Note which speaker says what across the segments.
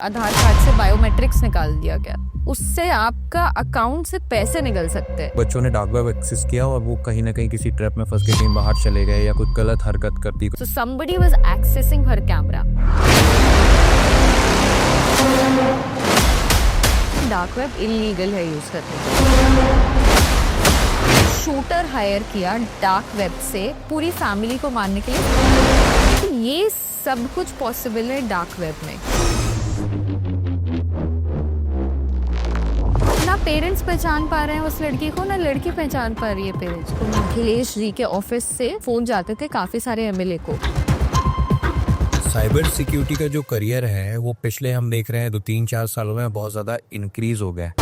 Speaker 1: आधार card से biometrics निकाल दिया गया, उससे आपका अकाउंट से पैसे निकल सकते हैं।
Speaker 2: बच्चों ने डार्क वेब एक्सेस किया और वो कहीं ना कहीं किसी ट्रैप में फंस के कहीं बाहर चले गए या कुछ गलत हरकत कर दी।
Speaker 1: So somebody was accessing her camera. Dark web illegal है यूज करने। शूटर हायर किया डार्क वेब से पूरी फैमिली को मारने के लिए। ये सब कुछ पॉसिबल है डार्क वेब में। ना पेरेंट्स पहचान पा रहे हैं उस लड़की को, ना लड़की पहचान पा रही है पेरेंट्स को। अखिलेश जी के ऑफिस से फोन जाते थे काफी सारे एमएलए को।
Speaker 2: साइबर सिक्योरिटी का जो करियर है वो पिछले हम देख रहे हैं 2-3-4 सालों में बहुत ज्यादा इंक्रीज हो गया।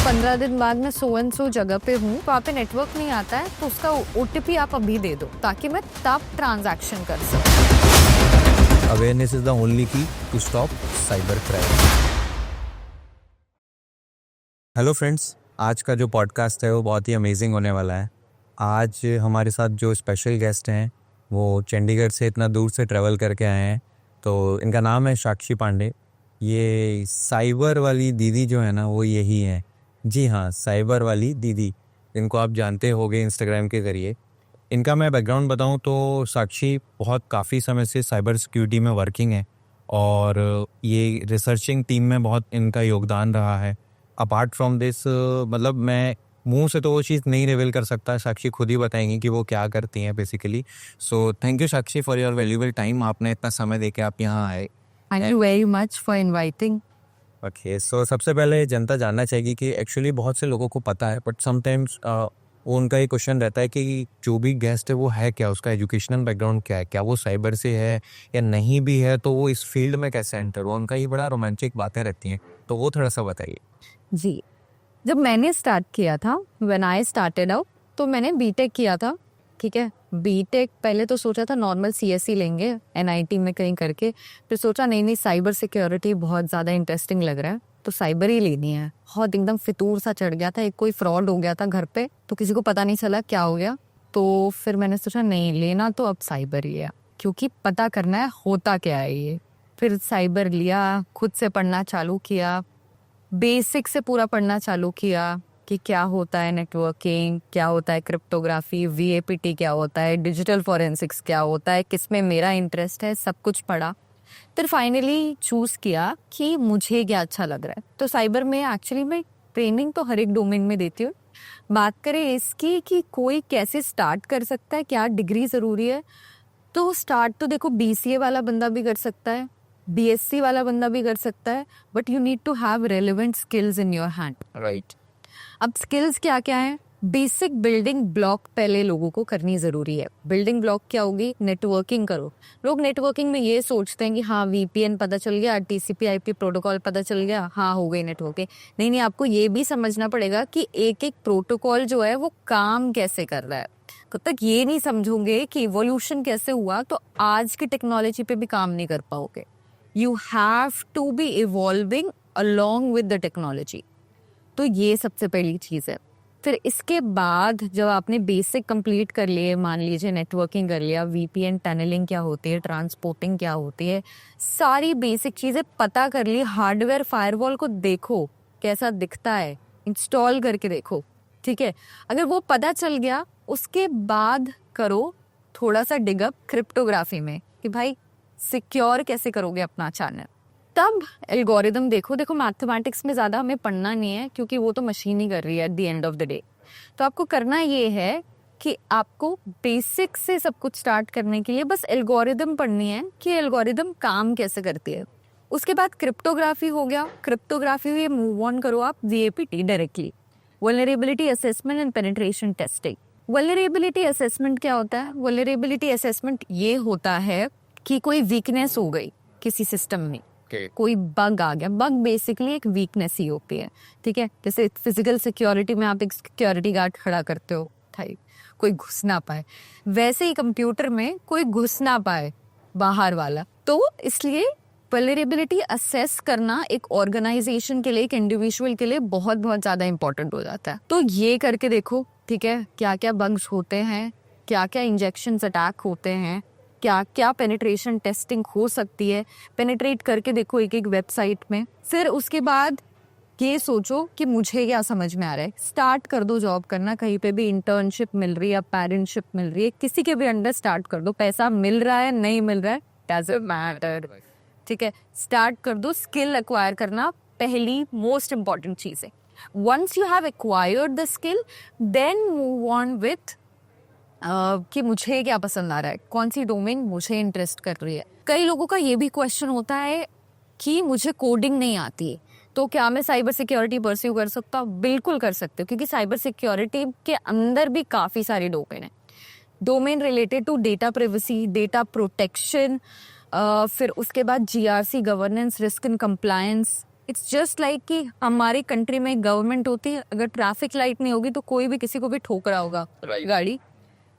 Speaker 1: 15 दिन बाद मैं सो जगह पे हूँ, वहाँ पे नेटवर्क नहीं आता है, तो उसका ओटीपी आप अभी दे दो ताकि मैं तब ट्रांजैक्शन कर सकूँ।
Speaker 2: Awareness is the only key to stop cyber crime. Hello friends, आज का जो पॉडकास्ट है वो बहुत ही अमेजिंग होने वाला है। आज हमारे साथ जो स्पेशल गेस्ट हैं वो चंडीगढ़ से इतना दूर से ट्रैवल करके आए हैं। तो इनका नाम है साक्षी पांडे। ये साइबर वाली दीदी जो है ना वो यही है। जी हाँ, साइबर वाली दीदी, इनको आप जानते होंगे इंस्टाग्राम के ज़रिए। इनका मैं बैकग्राउंड बताऊं तो साक्षी काफ़ी समय से साइबर सिक्योरिटी में वर्किंग है और ये रिसर्चिंग टीम में बहुत इनका योगदान रहा है। अपार्ट फ्रॉम दिस मतलब मैं मुंह से तो वो चीज़ नहीं रिवील कर सकता, साक्षी खुद ही बताएंगी कि वो क्या करती हैं basically. So thank you Sakshi for your valuable time. आपने इतना समय देके आप यहाँ आए।
Speaker 1: Thank you very much for inviting.
Speaker 2: Okay, so सबसे पहले जनता जानना चाहेगी कि एक्चुअली बहुत से लोगों को पता है बट समटाइम्स उनका ये क्वेश्चन रहता है कि जो भी गेस्ट है वो है क्या, उसका एजुकेशनल बैकग्राउंड क्या है, क्या वो साइबर से है या नहीं भी है तो वो इस फील्ड में कैसे एंटर हुआ। उनका ये बड़ा रोमांचिक बातें रहती हैं, तो वो थोड़ा सा बताइए।
Speaker 1: जी, जब मैंने स्टार्ट किया था, व्हेन आई स्टार्टेड आउट, तो मैंने बीटेक किया था। ठीक है, बीटेक पहले तो सोचा था नॉर्मल सीएससी लेंगे एनआईटी में कहीं करके, फिर सोचा नहीं साइबर सिक्योरिटी बहुत ज़्यादा इंटरेस्टिंग लग रहा है तो साइबर ही लेनी है। बहुत एकदम फितूर सा चढ़ गया था, एक कोई फ्रॉड हो गया था घर पे, तो किसी को पता नहीं चला क्या हो गया। तो फिर मैंने सोचा नहीं लेना तो अब साइबर ही है, क्योंकि पता करना है होता क्या है ये। फिर साइबर लिया, खुद से पढ़ना चालू किया, बेसिक से पूरा पढ़ना चालू किया कि क्या होता है नेटवर्किंग, क्या होता है क्रिप्टोग्राफी, वीएपीटी क्या होता है, डिजिटल फॉरेंसिक्स क्या होता है, किसमें मेरा इंटरेस्ट है, सब कुछ पढ़ा। फिर फाइनली चूज़ किया कि मुझे क्या अच्छा लग रहा है। तो साइबर में एक्चुअली मैं ट्रेनिंग तो हर एक डोमेन में देती हूँ। बात करें इसकी कि कोई कैसे स्टार्ट कर सकता है, क्या डिग्री ज़रूरी है, तो स्टार्ट तो देखो बीसीए वाला बंदा भी कर सकता है, बीएससी वाला बंदा भी कर सकता है, but you need to have relevant skills in your hand. Right, अब स्किल्स क्या क्या है? बेसिक बिल्डिंग ब्लॉक पहले लोगों को करनी ज़रूरी है। बिल्डिंग ब्लॉक क्या होगी? नेटवर्किंग करो। लोग नेटवर्किंग में ये सोचते हैं कि हाँ वीपीएन पता चल गया, टीसीपी आईपी प्रोटोकॉल पता चल गया, हाँ हो गई नेटवर्किंग। नहीं, आपको ये भी समझना पड़ेगा कि एक एक प्रोटोकॉल जो है वो काम कैसे कर रहा है। जब तक ये नहीं समझोगे कि इवोल्यूशन कैसे हुआ तो आज की टेक्नोलॉजी पे भी काम नहीं कर पाओगे। You have to be evolving along with the technology. तो ये सबसे पहली चीज़ है। फिर इसके बाद जब आपने बेसिक कंप्लीट कर लिए, मान लीजिए नेटवर्किंग कर लिया, वीपीएन टनलिंग क्या होती है, ट्रांसपोर्टिंग क्या होती है, सारी बेसिक चीज़ें पता कर ली। हार्डवेयर फायरवॉल को देखो कैसा दिखता है, इंस्टॉल करके देखो। ठीक है, अगर वो पता चल गया, उसके बाद करो थोड़ा सा डिगअप क्रिप्टोग्राफी में कि भाई सिक्योर कैसे करोगे अपना चैनल। तब एल्गोरिदम देखो मैथमेटिक्स में ज़्यादा हमें पढ़ना नहीं है क्योंकि वो तो मशीन ही कर रही है at the end of the day. तो आपको करना ये है कि आपको बेसिक से सब कुछ स्टार्ट करने के लिए बस एल्गोरिदम पढ़नी है कि एल्गोरिदम काम कैसे करती है। उसके बाद क्रिप्टोग्राफी हो गया, क्रिप्टोग्राफी में मूव ऑन करो आप VAPT directly, vulnerability assessment and penetration testing. Vulnerability assessment क्या होता है? वल्नरेबिलिटी असेसमेंट ये होता है कि कोई वीकनेस हो गई किसी सिस्टम में, कोई बग आ गया। बग बेसिकली एक वीकनेस ही होती है। ठीक है, जैसे फिजिकल सिक्योरिटी में आप एक सिक्योरिटी गार्ड खड़ा करते हो टाइप, कोई घुस ना पाए, वैसे ही कंप्यूटर में कोई घुस ना पाए बाहर वाला। तो इसलिए वल्नरेबिलिटी असेस करना एक ऑर्गेनाइजेशन के लिए, एक इंडिविजुअल के लिए बहुत बहुत ज़्यादा इंपॉर्टेंट हो जाता है। तो ये करके देखो, ठीक है, क्या क्या बग्स होते हैं, क्या क्या इंजेक्शंस अटैक होते हैं, क्या क्या पेनिट्रेशन टेस्टिंग हो सकती है, पेनिट्रेट करके देखो एक एक वेबसाइट में। फिर उसके बाद ये सोचो कि मुझे क्या समझ में आ रहा है, स्टार्ट कर दो जॉब करना। कहीं पे भी इंटर्नशिप मिल रही है, पेरेंटशिप मिल रही है, किसी के भी अंडर स्टार्ट कर दो। पैसा मिल रहा है नहीं मिल रहा है डजंट मैटर, ठीक है, स्टार्ट कर दो। स्किल एक्वायर करना पहली मोस्ट इंपॉर्टेंट चीज है। Once you have acquired the skill then move on with कि मुझे क्या पसंद आ रहा है, कौन सी डोमेन मुझे इंटरेस्ट कर रही है। कई लोगों का ये भी क्वेश्चन होता है कि मुझे कोडिंग नहीं आती, तो क्या मैं साइबर सिक्योरिटी परस्यू कर सकता हूँ? बिल्कुल कर सकते हो, क्योंकि साइबर सिक्योरिटी के अंदर भी काफ़ी सारी डोमेन है। Domain related to data privacy, data protection, फिर उसके बाद GRC, governance, risk and compliance. It's just like कि हमारी कंट्री में गवर्नमेंट होती है, अगर ट्रैफिक लाइट नहीं होगी तो कोई भी किसी को भी ठोक रहा होगा गाड़ी।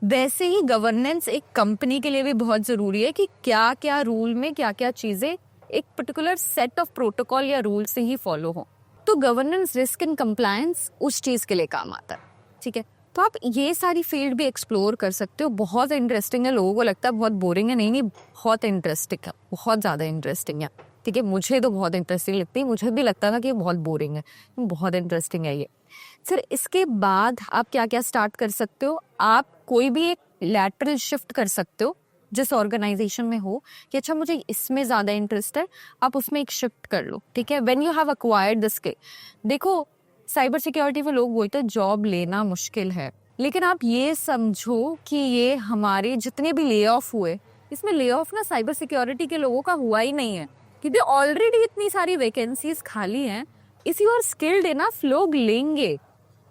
Speaker 1: वैसे ही गवर्नेंस एक कंपनी के लिए भी बहुत ज़रूरी है कि क्या क्या रूल में क्या क्या चीज़ें एक पर्टिकुलर सेट ऑफ प्रोटोकॉल या रूल से ही फॉलो हो। तो गवर्नेंस, रिस्क एंड कंप्लायंस उस चीज़ के लिए काम आता है, ठीक है। तो आप ये सारी फील्ड भी एक्सप्लोर कर सकते हो। बहुत इंटरेस्टिंग है, लोगों को लगता है बहुत बोरिंग है, नहीं नहीं, बहुत इंटरेस्टिंग है, बहुत ज़्यादा इंटरेस्टिंग है, ठीक है। मुझे तो बहुत इंटरेस्टिंग लगती है, मुझे भी लगता था कि बहुत बोरिंग है, बहुत इंटरेस्टिंग है ये। फिर इसके बाद आप क्या क्या स्टार्ट कर सकते हो, आप कोई भी एक लैटरल शिफ्ट कर सकते हो जिस ऑर्गेनाइजेशन में हो कि अच्छा मुझे इसमें ज़्यादा इंटरेस्ट है, आप उसमें एक शिफ्ट कर लो, ठीक है। When you have acquired the skill, देखो साइबर सिक्योरिटी में लोग बोलते हैं जॉब लेना मुश्किल है, लेकिन आप ये समझो कि ये हमारे जितने भी ले ऑफ हुए, इसमें ले ऑफ ना साइबर सिक्योरिटी के लोगों का हुआ ही नहीं है, क्योंकि ऑलरेडी इतनी सारी वैकेंसीज खाली हैं। इसी और स्किल्ड इनफ लोग लेंगे,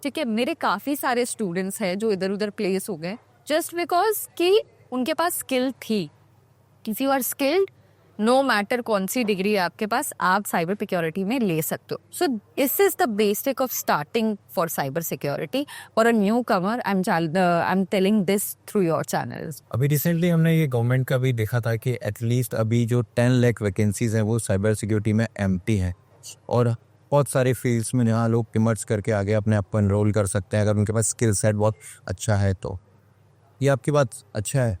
Speaker 1: ठीक है। मेरे काफ़ी सारे स्टूडेंट्स हैं जो इधर उधर प्लेस हो गए जस्ट बिकॉज कि उनके पास स्किल थी। If you are skilled, no matter कौन सी डिग्री है आपके पास, आप साइबर सिक्योरिटी में ले सकते हो। So this is the basic of starting for cyber security for a new Qamar. I am telling this through your channels.
Speaker 2: अभी रिसेंटली हमने ये गवर्नमेंट का भी देखा था कि एटलीस्ट अभी जो 10 लाख वैकेंसीज हैं वो साइबर सिक्योरिटी में एम्प्टी हैं, और बहुत सारे फील्ड्स में यहाँ लोग इमर्ज करके आगे अपने आप को एनरोल कर सकते हैं अगर उनके पास स्किल सेट बहुत अच्छा है। तो ये आपकी बात अच्छा है।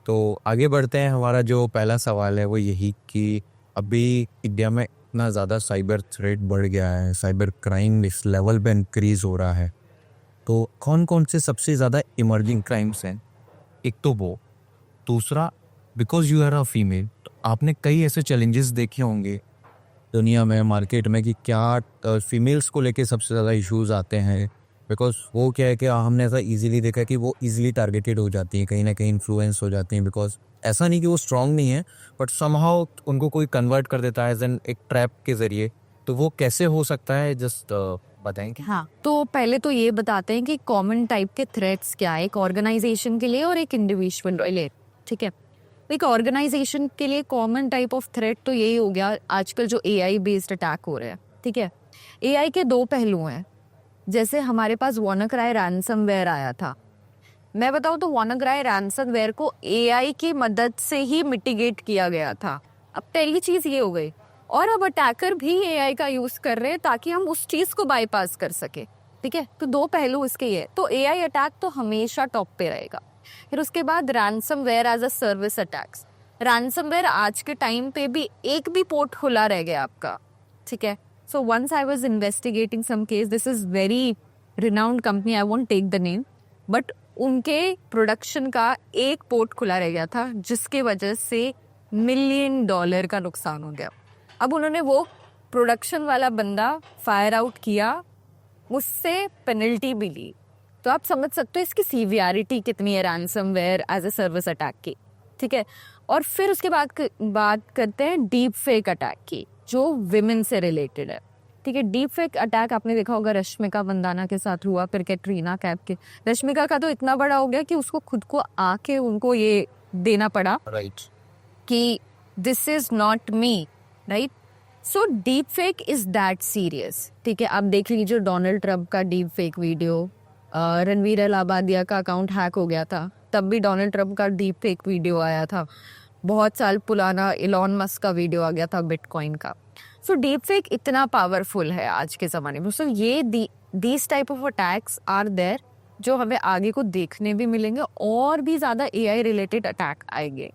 Speaker 2: तो आगे बढ़ते हैं। हमारा जो पहला सवाल है वो यही कि अभी इंडिया में इतना ज़्यादा साइबर थ्रेट बढ़ गया है, साइबर क्राइम इस लेवल पे इंक्रीज़ हो रहा है, तो कौन कौन से सबसे ज़्यादा इमर्जिंग क्राइम्स हैं? एक तो वो, दूसरा because you are a female, तो आपने कई ऐसे चैलेंजेस देखे होंगे दुनिया में, मार्केट में, कि क्या फीमेल्स को लेके सबसे ज़्यादा इश्यूज आते हैं। बिकॉज वो क्या है कि हमने ऐसा इजीली देखा है कि वो इजीली टारगेटेड हो जाती हैं, कहीं ना कहीं इन्फ्लुएंस हो जाती हैं। बिकॉज ऐसा नहीं कि वो स्ट्रांग नहीं है, बट समहाउ उनको कोई कन्वर्ट कर देता है एज एन एक ट्रैप के ज़रिए। तो वो कैसे हो सकता है, जस्ट बताएंगे?
Speaker 1: हाँ, तो पहले तो ये बताते हैं कि कॉमन टाइप के थ्रेट्स क्या है एक ऑर्गेनाइजेशन के लिए और एक इंडिविजुअल के लिए, ठीक है। एक ऑर्गेनाइजेशन के लिए कॉमन टाइप ऑफ थ्रेट तो यही हो गया आजकल जो AI बेस्ड अटैक हो रहे हैं, ठीक है। AI के दो पहलू हैं। जैसे हमारे पास WannaCry रैंसमवेयर आया था, मैं बताऊँ तो WannaCry रैंसमवेयर को AI की मदद से ही मिटिगेट किया गया था। अब पहली चीज़ ये हो गई, और अब अटैकर भी AI का यूज़ कर रहे हैं ताकि हम उस चीज़ को बाईपास कर सके, ठीक है। तो दो पहलू इसके ये, तो AI अटैक तो हमेशा टॉप पे रहेगा। फिर उसके बाद ransomware as a service attacks. Ransomware आज के टाइम पे भी एक भी पोर्ट खुला रह गया आपका, ठीक है। So once I was investigating some case, this is very renowned company, I won't take the name, but उनके प्रोडक्शन का एक पोर्ट खुला रह गया था जिसके वजह से $1 मिलियन का नुकसान हो गया। अब उन्होंने वो प्रोडक्शन वाला बंदा फायर आउट किया, उससे पेनल्टी भी ली। तो आप समझ सकते हो इसकी सीवियरिटी कितनी है ransomware as a service attack की, ठीक है। और फिर उसके बाद बात करते हैं डीप फेक अटैक की, जो विमेन से रिलेटेड है, ठीक है। डीप फेक अटैक आपने देखा होगा रश्मिका मंदाना के साथ हुआ, फिर कैटरीना कैफ के। रश्मिका का तो इतना बड़ा हो गया कि उसको खुद को आके उनको ये देना पड़ा,
Speaker 2: राइट,
Speaker 1: कि this is not me, right. So deep fake is that serious, ठीक है। आप देख लीजिए डोनाल्ड ट्रंप का deep fake video, Ranveer Allahbadia का अकाउंट हैक हो गया था, तब भी डोनाल्ड ट्रंप का डीप फेक वीडियो आया था। बहुत साल पुराना इलॉन मस्क का वीडियो आ गया था बिटकॉइन का। सो डीप फेक इतना पावरफुल है आज के ज़माने में। सो ये these type of attacks are there जो हमें आगे को देखने भी मिलेंगे, और भी ज़्यादा एआई रिलेटेड अटैक आएंगे।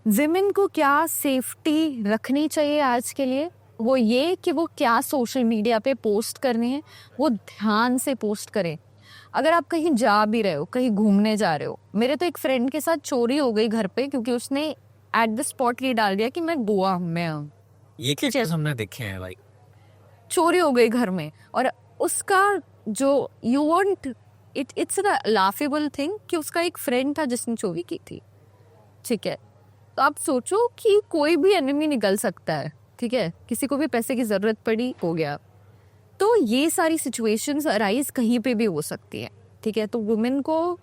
Speaker 1: विमेन को क्या सेफ्टी रखनी चाहिए आज के लिए, वो ये कि वो क्या सोशल मीडिया पे पोस्ट करने हैं वो ध्यान से पोस्ट करें। अगर आप कहीं जा भी रहे हो, कहीं घूमने जा रहे हो, मेरे तो एक फ्रेंड के साथ चोरी हो गई घर पे, क्योंकि उसने एट द स्पॉट ये डाल दिया कि मैं गोवा में हूँ।
Speaker 3: ये क्या चीज हमने देखे हैं भाई।
Speaker 1: चोरी हो गई घर में, और उसका जो you want it's a laughable thing कि उसका एक फ्रेंड था जिसने चोरी की थी, ठीक है। तो आप सोचो कि कोई भी एनिमी निकल सकता है, ठीक है, किसी को भी पैसे की जरूरत पड़ी, हो गया। तो ये सारी सिचुएशंस अराइज कहीं पे भी हो सकती है, ठीक है। तो वुमेन को,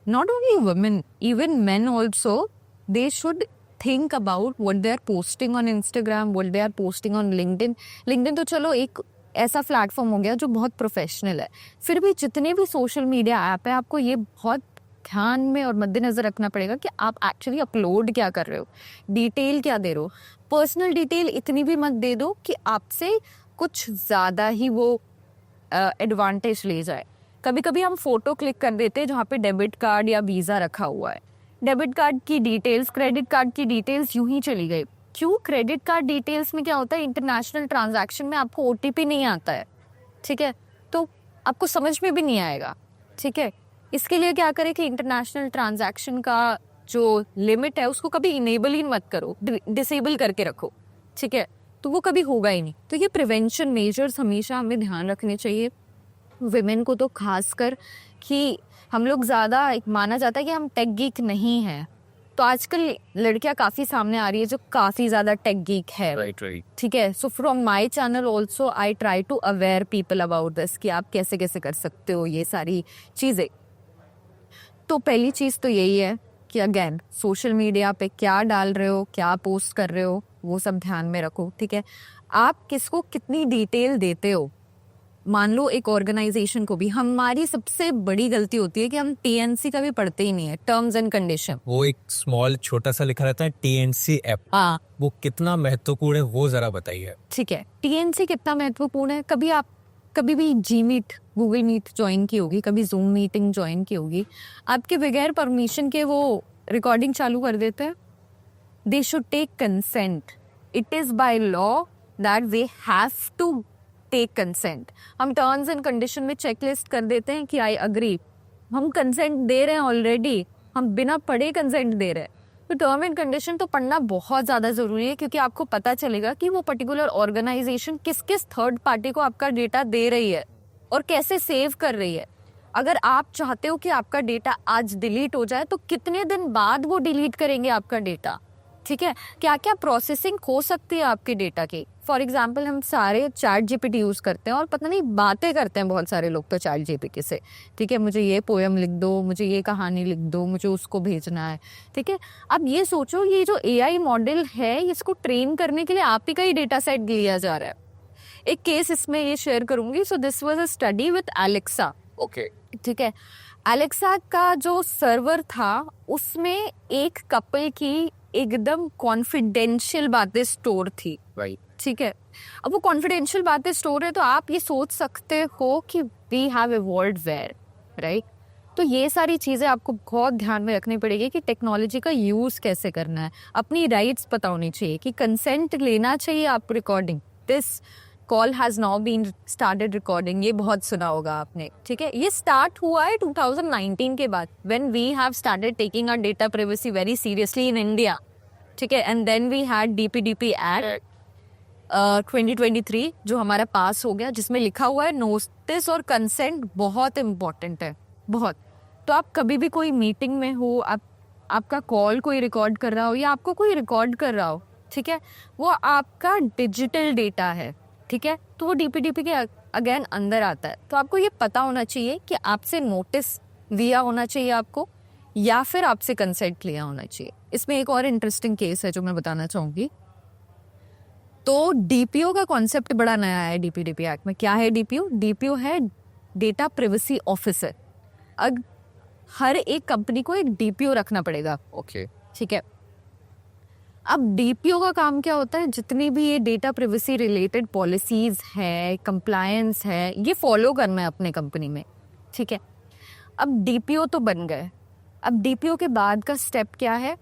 Speaker 1: not only women, even men also, they should think about what they are posting on Instagram, what they are posting on LinkedIn. LinkedIn तो चलो एक ऐसा प्लेटफॉर्म हो गया जो बहुत प्रोफेशनल है, फिर भी जितने भी सोशल मीडिया ऐप है, आपको ये बहुत ध्यान में और मद्देनजर रखना पड़ेगा कि आप एक्चुअली अपलोड क्या कर रहे हो, डिटेल क्या दे रहे हो। पर्सनल डिटेल इतनी भी मत दे दो कि आपसे कुछ ज़्यादा ही वो एडवांटेज ले जाए। कभी कभी हम फोटो क्लिक कर देते हैं जहाँ पे डेबिट कार्ड या वीज़ा रखा हुआ है, डेबिट कार्ड की डिटेल्स, क्रेडिट कार्ड की डिटेल्स यूं ही चली गई। क्यों? क्रेडिट कार्ड डिटेल्स में क्या होता है, इंटरनेशनल ट्रांजैक्शन में आपको ओटीपी नहीं आता है, ठीक है, तो आपको समझ में भी नहीं आएगा, ठीक है। इसके लिए क्या करें कि इंटरनेशनल ट्रांजैक्शन का जो लिमिट है उसको कभी इनेबल ही मत करो, डिसेबल करके रखो, ठीक है, तो वो कभी होगा ही नहीं। तो ये प्रिवेंशन मेजर्स हमेशा हमें ध्यान रखने चाहिए, विमेन को तो खासकर, कि हम लोग ज़्यादा, एक माना जाता है कि हम टेक गीक नहीं हैं, तो आजकल लड़कियां काफ़ी सामने आ रही है जो काफ़ी ज़्यादा टेक गीक है,
Speaker 3: राइट राइट।
Speaker 1: ठीक है। So from my channel also I try to aware people about this कि आप कैसे कैसे कर सकते हो ये सारी चीज़ें। तो पहली चीज़ तो यही है कि अगेन सोशल मीडिया पे क्या डाल रहे हो, क्या पोस्ट कर रहे हो, वो सब ध्यान में रखो, ठीक है। आप किसको कितनी डिटेल देते हो, मान लो एक ऑर्गेनाइजेशन को भी, हमारी सबसे बड़ी गलती होती है कि हम टीएनसी का भी पढ़ते ही नहीं है, टर्म्स एंड कंडीशन।
Speaker 3: वो एक स्मॉल छोटा सा लिखा रहता है टीएनसी ऐप,
Speaker 1: हाँ,
Speaker 3: वो कितना महत्वपूर्ण है वो जरा बताइए।
Speaker 1: ठीक है, टीएनसी कितना महत्वपूर्ण है। कभी भी जी मीट, गूगल मीट ज्वाइन की होगी, कभी जूम मीटिंग ज्वाइन की होगी, आपके बगैर परमिशन के वो रिकॉर्डिंग चालू कर देते हैं। They should take consent, it is by law that they have to take consent. हम टर्म्स एंड कंडीशन में चेकलिस्ट कर देते हैं कि आई अग्री, हम कंसेंट दे रहे हैं ऑलरेडी, हम बिना पढ़े कंसेंट दे रहे हैं। तो टर्म एंड कंडीशन तो पढ़ना बहुत ज़्यादा ज़रूरी है, क्योंकि आपको पता चलेगा कि वो पर्टिकुलर ऑर्गेनाइजेशन किस किस थर्ड पार्टी को आपका डेटा दे रही है और कैसे सेव कर रही है। अगर आप चाहते हो कि आपका डेटा आज डिलीट हो जाए, तो कितने दिन बाद वो डिलीट करेंगे आपका डेटा, ठीक है। क्या क्या प्रोसेसिंग हो सकती है आपके डेटा की। फॉर एग्जाम्पल, हम सारे चैट जीपीटी यूज़ करते हैं और पता नहीं बातें करते हैं बहुत सारे लोग तो चैट जीपीटी से, ठीक है, मुझे ये पोएम लिख दो, मुझे ये कहानी लिख दो, मुझे उसको भेजना है, ठीक है। अब ये सोचो, ये जो एआई मॉडल है, इसको ट्रेन करने के लिए आप ही का ही डेटा सेट लिया जा रहा है। एक केस इसमें ये शेयर करूंगी। So this was a study with Alexa,
Speaker 3: okay,
Speaker 1: ठीक है। एलेक्सा का जो सर्वर था उसमें एक कपल की एकदम कॉन्फिडेंशियल बातें स्टोर थी,
Speaker 3: राइट।
Speaker 1: ठीक है। अब वो कॉन्फिडेंशियल बातें स्टोर है, तो आप ये सोच सकते हो कि we have evolved where, right. तो ये सारी चीज़ें आपको बहुत ध्यान में रखनी पड़ेगी कि टेक्नोलॉजी का यूज़ कैसे करना है, अपनी राइट्स पता होनी चाहिए, कि कंसेंट लेना चाहिए आप recording. This call has now been started recording, ये बहुत सुना होगा आपने, ठीक है। ये स्टार्ट हुआ है 2019 के बाद, when we have started taking our data privacy very seriously in India, ठीक है। And then we had DPDP act 2023 जो हमारा पास हो गया, जिसमें लिखा हुआ है नोटिस और कंसेंट बहुत इम्पॉर्टेंट है, बहुत। तो आप कभी भी कोई मीटिंग में हो, आपका कॉल कोई रिकॉर्ड कर रहा हो या आपको कोई रिकॉर्ड कर रहा हो, ठीक है, वो आपका डिजिटल डेटा है, ठीक है। तो वो डीपीडीपी के अगेन अंदर आता है। तो आपको ये पता होना चाहिए कि आपसे नोटिस दिया होना चाहिए आपको, या फिर आपसे कंसेंट लिया होना चाहिए। इसमें एक और इंटरेस्टिंग केस है जो मैं बताना चाहूँगी। तो डीपीओ का कॉन्सेप्ट बड़ा नया है डीपीडीपी एक्ट में। क्या है डीपीओ? डीपीओ है डेटा प्राइवेसी ऑफिसर। अब हर एक कंपनी को एक डीपीओ रखना पड़ेगा,
Speaker 3: ओके,
Speaker 1: ठीक है। अब डीपीओ का काम क्या होता है? जितनी भी ये डेटा प्राइवेसी रिलेटेड पॉलिसीज है, कंप्लायंस है, ये फॉलो करना है अपने कंपनी में, ठीक है। अब डीपीओ तो बन गए, अब डीपीओ के बाद का स्टेप क्या है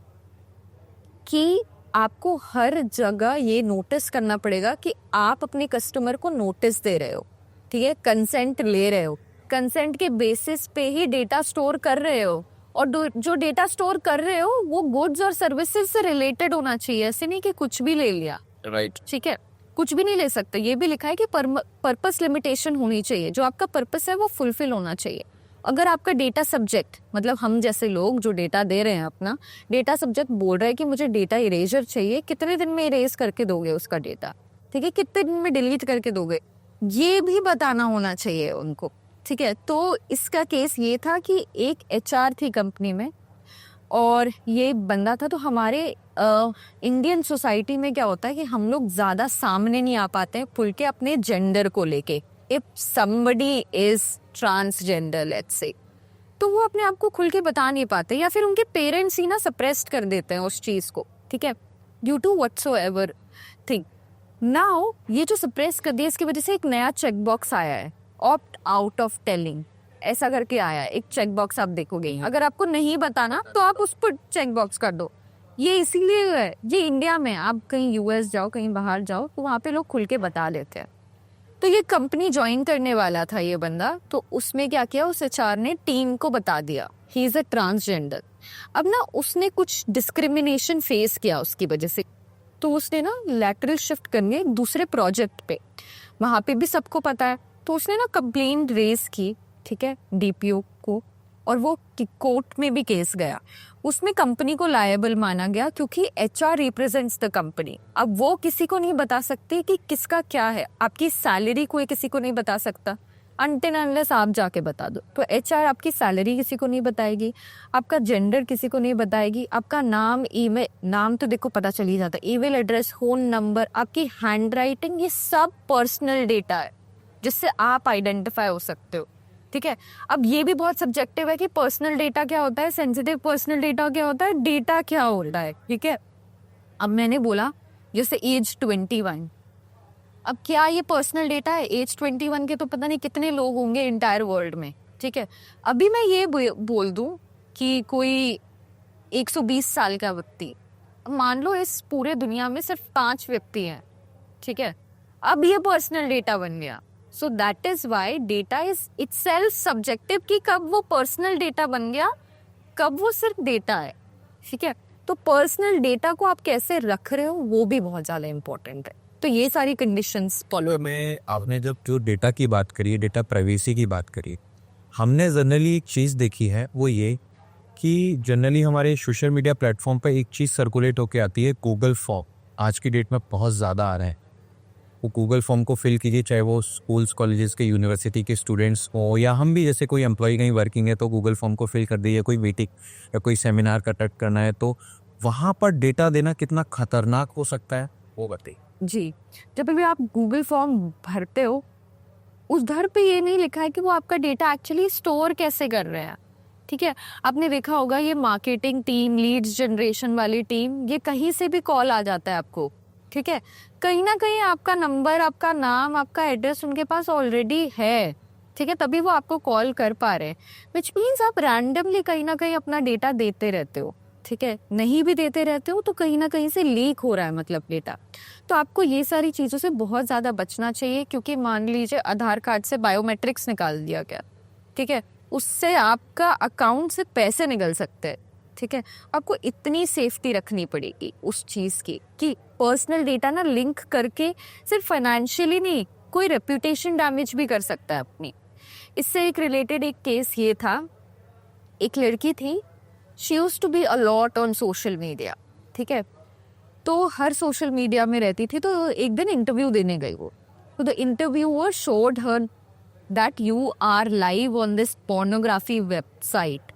Speaker 1: कि आपको हर जगह ये नोटिस करना पड़ेगा कि आप अपने कस्टमर को नोटिस दे रहे हो, ठीक है, कंसेंट ले रहे हो, कंसेंट के बेसिस पे ही डेटा स्टोर कर रहे हो, और जो डेटा स्टोर कर रहे हो वो गुड्स और सर्विसेज से रिलेटेड होना चाहिए, ऐसे नहीं कि कुछ भी ले लिया,
Speaker 3: राइट।
Speaker 1: ठीक है, कुछ भी नहीं ले सकते। ये भी लिखा है कि पर्पस लिमिटेशन होनी चाहिए, जो आपका पर्पस है वो फुलफिल होना चाहिए। अगर आपका डेटा सब्जेक्ट, मतलब हम जैसे लोग जो डेटा दे रहे हैं, अपना डेटा सब्जेक्ट बोल रहा है कि मुझे डेटा इरेजर चाहिए, कितने दिन में इरेज करके दोगे उसका डेटा, ठीक है, कितने दिन में डिलीट करके दोगे, ये भी बताना होना चाहिए उनको, ठीक है। तो इसका केस ये था कि एक एचआर थी कंपनी में और ये बंदा था। तो हमारे इंडियन सोसाइटी में क्या होता है कि हम लोग ज़्यादा सामने नहीं आ पाते हैं खुल के अपने जेंडर को लेके। If somebody is transgender let's say, तो वो अपने आप को खुल के बता नहीं पाते, या फिर उनके पेरेंट्स ही ना सप्रेस्ड कर देते हैं उस चीज़ को, ठीक है, due to whatsoever thing. Now ये जो सप्रेस कर दिया, इसकी वजह से एक नया चेक बॉक्स आया है, ऑप्ट आउट ऑफ टेलिंग, ऐसा करके आया है एक चेक बॉक्स, आप देखोगे अगर आपको नहीं बताना तो आप उस पर चेक बॉक्स कर दो। ये इसीलिए है, ये इंडिया में, आप कहीं यूएस जाओ, कहीं बाहर जाओ, तो वहाँ पे लोग खुल के बता लेते हैं। तो ये कंपनी ज्वाइन करने वाला था ये बंदा, तो उसमें क्या किया, उस एचआर ने टीम को बता दिया ही इज अ ट्रांसजेंडर। अब ना उसने कुछ डिस्क्रिमिनेशन फेस किया उसकी वजह से, तो उसने ना लैटरल शिफ्ट करने दूसरे प्रोजेक्ट पे, वहाँ पे भी सबको पता है, तो उसने ना कंप्लेंट रेज की, ठीक है, डीपीओ को, और वो कोर्ट में भी केस गया। उसमें कंपनी को लायबल माना गया क्योंकि एचआर रिप्रेजेंट्स द कंपनी। अब वो किसी को नहीं बता सकती कि किसका क्या है, आपकी सैलरी कोई किसी को नहीं बता सकता अनटिल अनलेस आप जाके बता दो। तो एचआर आपकी सैलरी किसी को नहीं बताएगी, आपका जेंडर किसी को नहीं बताएगी, आपका नाम, ईमेल, नाम तो देखो पता चल ही जाता है, ईमेल एड्रेस, फोन नंबर, आपकी हैंडराइटिंग, ये सब पर्सनल डेटा है जिससे आप आइडेंटिफाई हो सकते हो, ठीक है। अब ये भी बहुत सब्जेक्टिव है कि पर्सनल डेटा क्या होता है, सेंसिटिव पर्सनल डेटा क्या होता है, डेटा क्या होता है, ठीक है। अब मैंने बोला जैसे एज 21, अब क्या ये पर्सनल डेटा है? एज 21 के तो पता नहीं कितने लोग होंगे इंटायर वर्ल्ड में, ठीक है। अभी मैं ये बोल दूं कि कोई 120 साल का व्यक्ति, मान लो इस पूरे दुनिया में सिर्फ 5 व्यक्ति हैं, ठीक है, अब ये पर्सनल डेटा बन गया। So that is why data is itself subjective, कि कब वो पर्सनल डेटा बन गया, कब वो सिर्फ डेटा है, ठीक है। तो पर्सनल डेटा को आप कैसे रख रहे हो वो भी बहुत ज़्यादा इम्पोर्टेंट है। तो ये सारी कंडीशंस फॉलो।
Speaker 2: में आपने जब जो डेटा की बात करी, डेटा प्राइवेसी की बात करी, हमने जनरली एक चीज़ देखी है, वो ये कि जनरली हमारे सोशल मीडिया प्लेटफॉर्म पर एक चीज़ सर्कुलेट होकर आती है, गूगल फॉर्म। आज की डेट में बहुत ज़्यादा आ रहा है, वो गूगल फॉर्म को फिल कीजिए, चाहे वो स्कूल्स, कॉलेजेस के, यूनिवर्सिटी के स्टूडेंट्स हो, या हम भी जैसे कोई एम्प्लॉय कहीं वर्किंग है तो गूगल फॉर्म को फिल कर दीजिए, कोई मीटिंग या कोई सेमिनार कंडक्ट करना है, तो वहाँ पर डेटा देना कितना खतरनाक हो सकता है वो बताइए।
Speaker 1: जी, जब भी आप गूगल फॉर्म भरते हो, उस धर पे ये नहीं लिखा है कि वो आपका डेटा एक्चुअली स्टोर कैसे कर रहे हैं, ठीक है। आपने देखा होगा ये मार्केटिंग टीम, लीड्स जनरेशन वाली टीम, ये कहीं से भी कॉल आ जाता है आपको, ठीक है, कहीं ना कहीं आपका नंबर, आपका नाम, आपका एड्रेस उनके पास ऑलरेडी है, ठीक है, तभी वो आपको कॉल कर पा रहे हैं। विच मीन्स आप रैंडमली कहीं ना कहीं अपना डेटा देते रहते हो, ठीक है, नहीं भी देते रहते हो तो कहीं ना कहीं से लीक हो रहा है मतलब डेटा। तो आपको ये सारी चीज़ों से बहुत ज़्यादा बचना चाहिए, क्योंकि मान लीजिए आधार कार्ड से बायोमेट्रिक्स निकाल दिया गया, ठीक है, उससे आपका अकाउंट से पैसे निकल सकते हैं, ठीक है। आपको इतनी सेफ्टी रखनी पड़ेगी उस चीज़ की कि पर्सनल डेटा ना लिंक करके सिर्फ फाइनेंशियली नहीं, कोई रेप्यूटेशन डैमेज भी कर सकता है अपनी। इससे एक रिलेटेड एक केस ये था, एक लड़की थी, she used to be a lot on social media, ठीक है, तो हर सोशल मीडिया में रहती थी। तो एक दिन इंटरव्यू देने गई वो, तो the interviewer showed her that you are live on this pornography website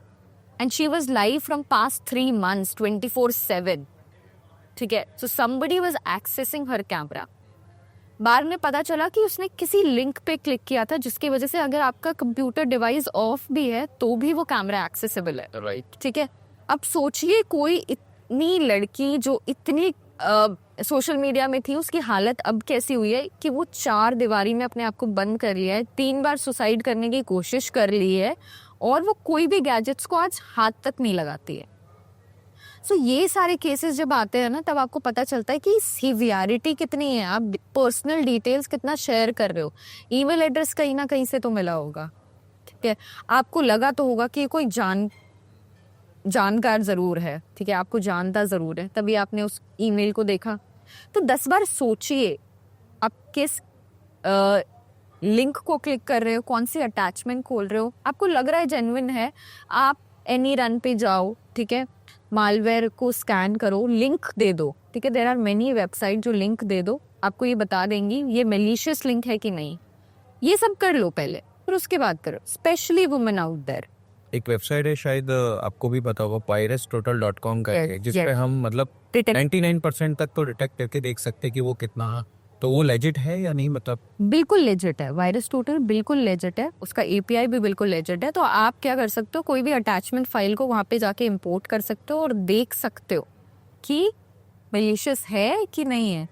Speaker 1: and she was live from past 3 months 24/7, ठीक है। So somebody was accessing her camera. बाद में पता चला कि उसने किसी लिंक पे क्लिक किया था, जिसकी वजह से अगर आपका कंप्यूटर डिवाइस ऑफ भी है तो भी वो कैमरा एक्सेसिबल है,
Speaker 3: राइट,
Speaker 1: ठीक है। अब सोचिए कोई इतनी लड़की जो इतनी सोशल मीडिया में थी, उसकी हालत अब कैसी हुई है कि वो 4 दीवारी में अपने आप को बंद कर लिया है, 3 बार सुसाइड करने की कोशिश कर ली है, और वो कोई भी गैजेट्स को आज हाथ तक नहीं लगाती है। सो ये सारे केसेस जब आते हैं ना, तब आपको पता चलता है कि सीवियरिटी कितनी है, आप पर्सनल डिटेल्स कितना शेयर कर रहे हो। ईमेल एड्रेस कहीं ना कहीं से तो मिला होगा, ठीक है, आपको लगा तो होगा कि कोई जानकार जरूर है, ठीक है, आपको जानता जरूर है, तभी आपने उस ईमेल को देखा। तो 10 बार सोचिए आप किस लिंक को क्लिक कर रहे हो, कौन सी अटैचमेंट खोल रहे हो। आपको लग रहा है जेन्युइन है, आप एनी रन पे जाओ, ठीक है, मालवेयर को स्कैन करो, लिंक दे दो, ठीक है, देयर आर मेनी वेबसाइट जो लिंक दे दो, आपको ये बता देंगी ये मैलिशियस लिंक है कि नहीं। ये सब कर लो पहले, फिर उसके बाद करो, स्पेशली वुमेन आउट देयर।
Speaker 3: एक वेबसाइट है, शायद आपको भी पता होगा, piratestotal.com का है, जिस पे हम मतलब 99% तक तो डिटेक्ट करके देख सकते हैं कि वो कितना, तो वो लेजिट है या नहीं, मतलब
Speaker 1: बिल्कुल लेजिट है, वायरस टोटल बिल्कुल लेजिट है, उसका एपीआई भी बिल्कुल लेजिट है। तो आप क्या कर सकते हो, कोई भी अटैचमेंट फाइल को वहाँ पे जाके इंपोर्ट कर सकते हो और देख सकते हो कि मैलिशियस है कि नहीं है।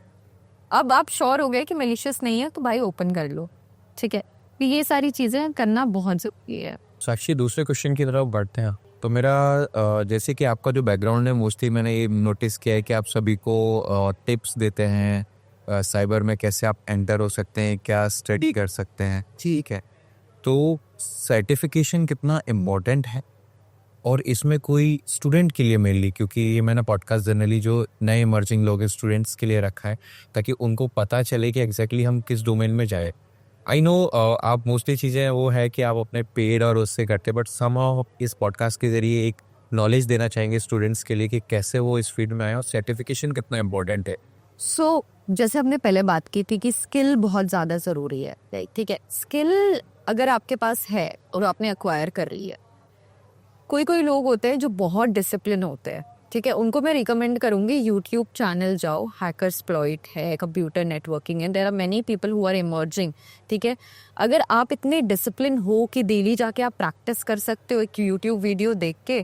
Speaker 1: अब आप श्योर हो गए कि मैलिशियस नहीं है तो भाई ओपन कर लो, ठीक है। तो ये सारी चीज़ें करना बहुत ज़रूरी है।
Speaker 2: साक्षी, दूसरे क्वेश्चन की तरफ बढ़ते हैं। तो मेरा जैसे कि आपका जो बैकग्राउंड है, मोस्टली मैंने ये नोटिस किया है कि आप सभी को टिप्स देते हैं साइबर में, कैसे आप एंटर हो सकते हैं, क्या स्टडी कर सकते हैं, ठीक है। तो सर्टिफिकेशन कितना इम्पोर्टेंट है, और इसमें कोई स्टूडेंट के लिए मेनली, क्योंकि ये मैंने पॉडकास्ट जनरली जो नए इमर्जिंग लोग हैं स्टूडेंट्स के लिए रखा है, ताकि उनको पता चले कि एग्जैक्टली हम किस डोमेन में जाए। आई नो आप मोस्टली चीज़ें वो है कि आप अपने पेड और उससे करते, बट समहाउ इस पॉडकास्ट के ज़रिए एक नॉलेज देना चाहेंगे स्टूडेंट्स के लिए कि कैसे वो इस फील्ड में आए और सर्टिफिकेशन कितना इम्पोर्टेंट है।
Speaker 1: सो जैसे हमने पहले बात की थी कि स्किल बहुत ज़्यादा ज़रूरी है, ठीक है। स्किल अगर आपके पास है और आपने अक्वायर कर ली है, कोई कोई लोग होते हैं जो बहुत डिसिप्लिन होते हैं, ठीक है, उनको मैं रिकमेंड करूँगी यूट्यूब चैनल जाओ, हैकरस्प्लॉइट है, कंप्यूटर नेटवर्किंग है, there are many people who are emerging, ठीक है। अगर आप इतने डिसिप्लिन हो कि डेली जाके आप प्रैक्टिस कर सकते हो एक यूट्यूब वीडियो देख के,